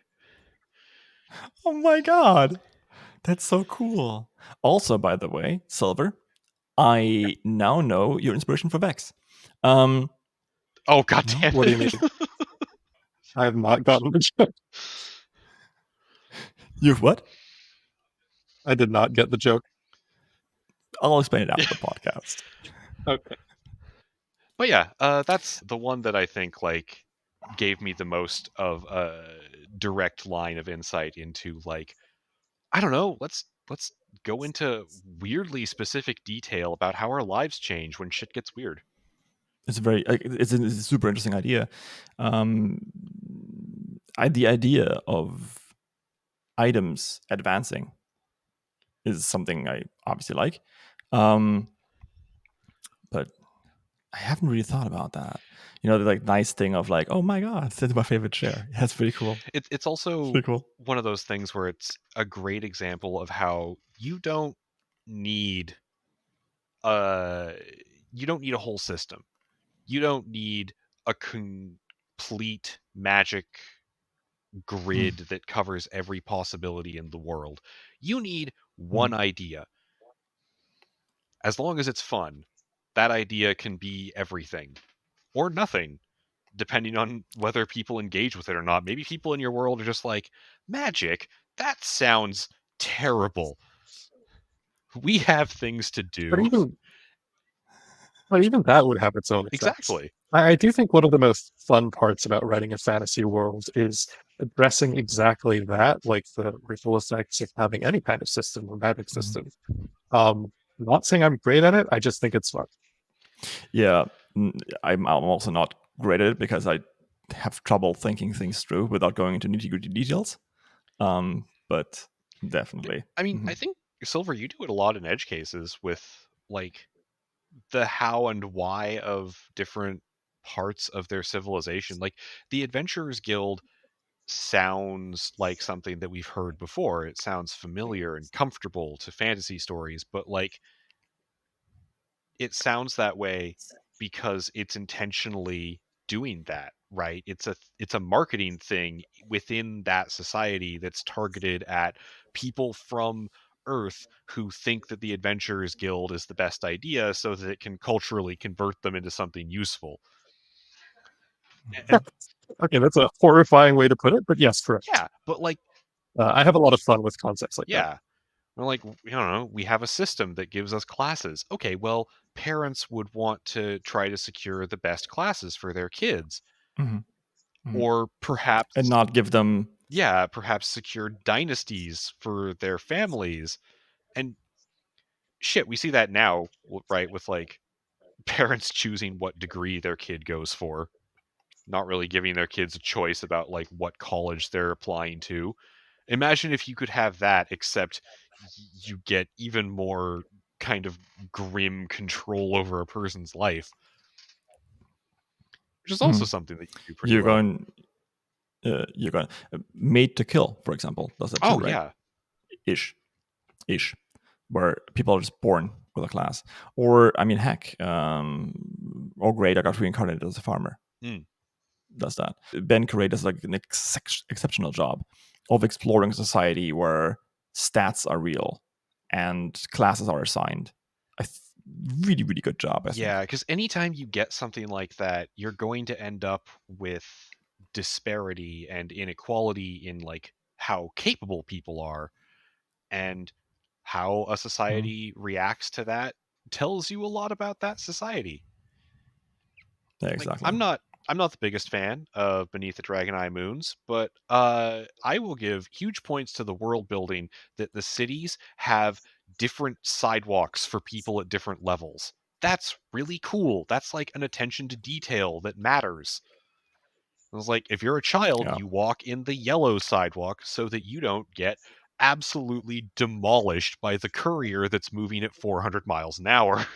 Oh my god. That's so cool. Also, by the way, Silver, I now know your inspiration for Vex. Um, Oh, god no? damn What do you it. mean? I have not gotten the joke. You've what? I did not get the joke. I'll explain it after the podcast. Okay. But yeah, that's the one that I think like gave me the most of a direct line of insight into like, I don't know, let's go into weirdly specific detail about how our lives change when shit gets weird. It's a super interesting idea. The idea of items advancing is something I obviously like. But I haven't really thought about that. The like nice thing of like, oh my god, it's my favorite chair. That's pretty cool. It's It's also pretty cool. one of those things where it's a great example of how you don't need uh you don't need a whole system. You don't need a complete magic grid that covers every possibility in the world. You need one idea. As long as it's fun, that idea can be everything or nothing, depending on whether people engage with it or not. Maybe people in your world are just like, magic? That sounds terrible. We have things to But do. even that would have its own effects. Exactly. I do think one of the most fun parts about writing a fantasy world is addressing exactly that, like the ritual effects of having any kind of system or magic system. Not saying I'm great at it, I just think it's fun. Yeah, I'm also not great at it because I have trouble thinking things through without going into nitty-gritty details. But definitely. I mean, I think, Silver, you do it a lot in edge cases with like the how and why of different parts of their civilization. Like the Adventurers Guild sounds like something that we've heard before. It sounds familiar and comfortable to fantasy stories, but like it sounds that way because it's intentionally doing that, right? It's a marketing thing within that society that's targeted at people from Earth who think that the Adventurers Guild is the best idea so that it can culturally convert them into something useful. And Okay, that's a horrifying way to put it, but yes, correct. yeah, but like, I have a lot of fun with concepts like that. yeah, we're like, I don't know, we have a system that gives us classes. Okay, well, parents would want to try to secure the best classes for their kids. Or perhaps, and not give them perhaps secure dynasties for their families. And shit, we see that now, right, with like parents choosing what degree their kid goes for, not really giving their kids a choice about like what college they're applying to. Imagine if you could have that, except you get even more kind of grim control over a person's life, which is also something that you do pretty you're well. going Made to Kill, for example, does that too, Oh, right? yeah. Ish, where people are just born with a class. Or I mean, heck, or great, I got reincarnated as a farmer. Does that. Ben Curray does like an exceptional job of exploring a society where stats are real and classes are assigned. Really, really good job, I think. Yeah, because anytime you get something like that, you're going to end up with disparity and inequality in like how capable people are, and how a society reacts to that tells you a lot about that society. Yeah, Like, exactly. I'm not the biggest fan of Beneath the Dragon Eye Moons, but I will give huge points to the world building that the cities have different sidewalks for people at different levels. That's really cool. That's like an attention to detail that matters. It was like, if you're a child, Yeah. you walk in the yellow sidewalk so that you don't get absolutely demolished by the courier that's moving at 400 miles an hour.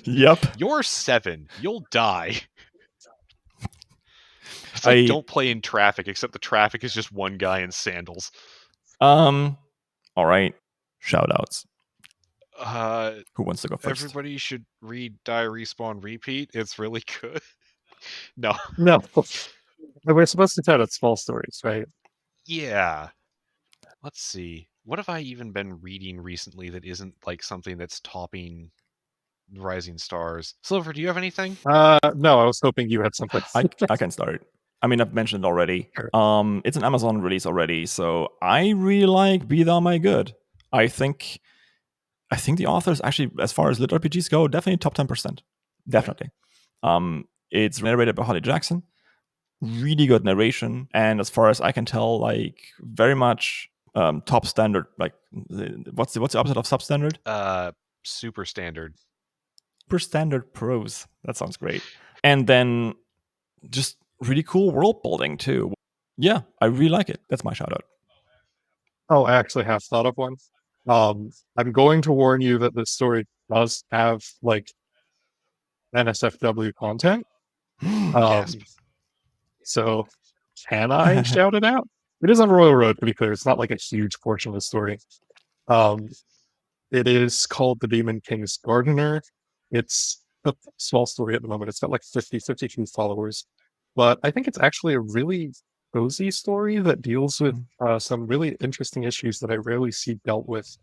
Yep. You're 7. You'll die. It's like, don't play in traffic, except the traffic is just one guy in sandals. All right. Shout outs. Who wants to go first? Everybody should read Die, Respawn, Repeat. It's really good. No. We're supposed to tell it small stories, right? Yeah. Let's see. What have I even been reading recently that isn't like something that's topping Rising Stars? Silver, do you have anything? No, I was hoping you had something. I can start. I mean, I've mentioned it already. Sure. It's an Amazon release already, so I really like Be Thou My Good. I think the authors actually, as far as litRPGs go, definitely top 10%. Definitely. It's narrated by Holly Jackson. Really good narration, and as far as I can tell, like very much top standard. Like, what's the opposite of substandard? Super standard. Per standard prose. That sounds great. And then just really cool world building too. Yeah, I really like it. That's my shout out. Oh, I actually have thought of one. I'm going to warn you that this story does have like NSFW content. Gasp. So can I shout it out? It is on Royal Road, to be clear. It's not like a huge portion of the story. Um, it is called The Demon King's Gardener. It's a small story at the moment. It's got like 52 followers. But I think it's actually a really cozy story that deals with some really interesting issues that I rarely see dealt with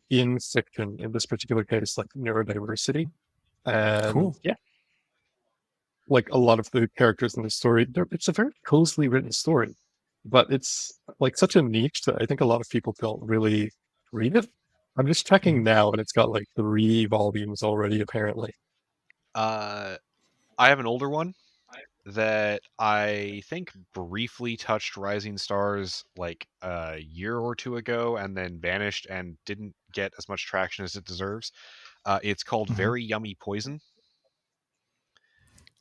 in fiction, in this particular case, like neurodiversity. And Cool. yeah, like a lot of the characters in the story, it's a very cozily written story, but it's like such a niche that I think a lot of people don't really read it. I'm just checking now, and it's got like 3 volumes already, apparently. I have an older one that I think briefly touched Rising Stars like a year or two ago and then vanished and didn't get as much traction as it deserves. It's called Very Yummy Poison.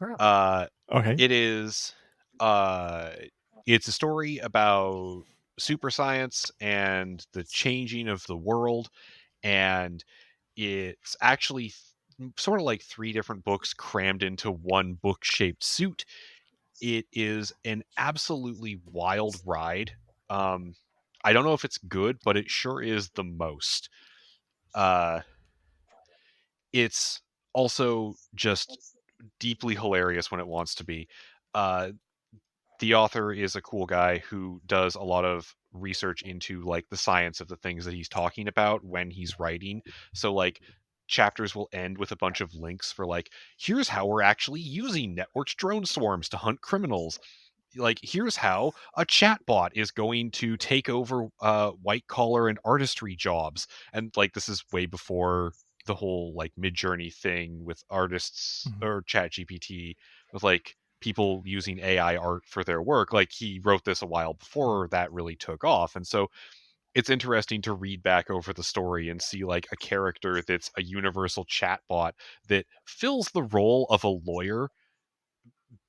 Okay. It is it's a story about super science and the changing of the world, and it's actually sort of like 3 different books crammed into one book-shaped suit. It is an absolutely wild ride. I don't know if it's good, but it sure is the most. Uh, it's also just deeply hilarious when it wants to be. Uh, the author is a cool guy who does a lot of research into like the science of the things that he's talking about when he's writing. So like chapters will end with a bunch of links for like, here's how we're actually using networked drone swarms to hunt criminals. Like, here's how a chatbot is going to take over white collar and artistry jobs. And like this is way before the whole like Mid-Journey thing with artists or Chat GPT, with like people using AI art for their work. Like he wrote this a while before that really took off. And so it's interesting to read back over the story and see like a character that's a universal chatbot that fills the role of a lawyer,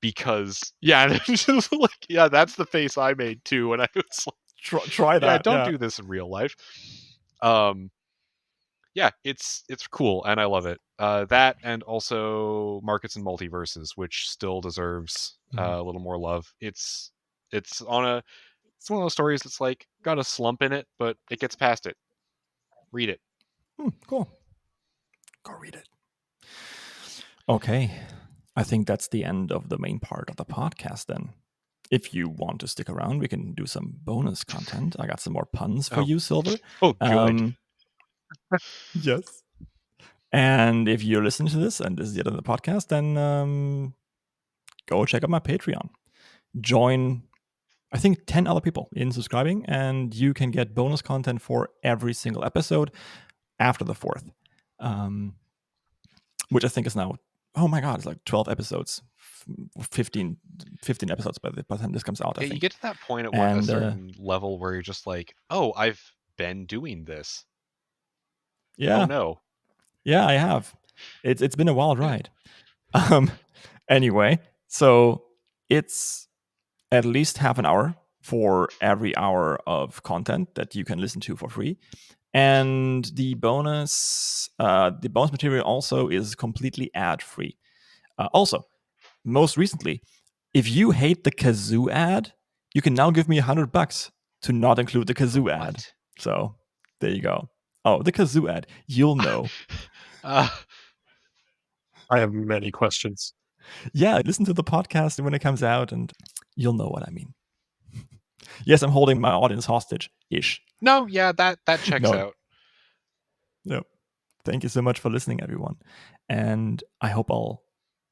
because just like, yeah, that's the face I made too when I was like, Try yeah, that. don't Yeah. do this in real life. um yeah, it's cool and I love it. That, and also Markets and Multiverses, which still deserves a little more love. It's on a it's one of those stories that's like got a slump in it, but it gets past it. Read it. Cool. Go read it. Okay. I think that's the end of the main part of the podcast then. If you want to stick around, we can do some bonus content. I got some more puns for Oh. you, Silver. Oh, good. Yes. And if you're listening to this and this is the end of the podcast, then go check out my Patreon. Join, I think, 10 other people in subscribing, and you can get bonus content for every single episode after the 4th, which I think is now, oh my God, it's like 12 episodes, 15 episodes by the time this comes out, I Yeah, think. you get to that point at a certain level where you're just like, oh, I've been doing this. Yeah. Oh no. Yeah, I have. It's been a wild ride. Anyway, so it's at least half an hour for every hour of content that you can listen to for free. And the bonus material also is completely ad free. Also, most recently, if you hate the kazoo ad, you can now give me $100 to not include the kazoo ad. What? So there you go. Oh, the kazoo ad. You'll know. I have many questions. Yeah, listen to the podcast when it comes out, and you'll know what I mean. Yes, I'm holding my audience hostage-ish. No, yeah, that checks out. No. Thank you so much for listening, everyone. And I hope I'll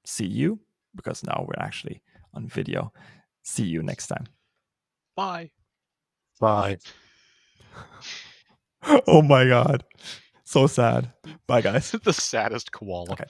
see you, because now we're actually on video. See you next time. Bye. Bye. Oh my God. So sad. Bye, guys. The saddest koala. Okay.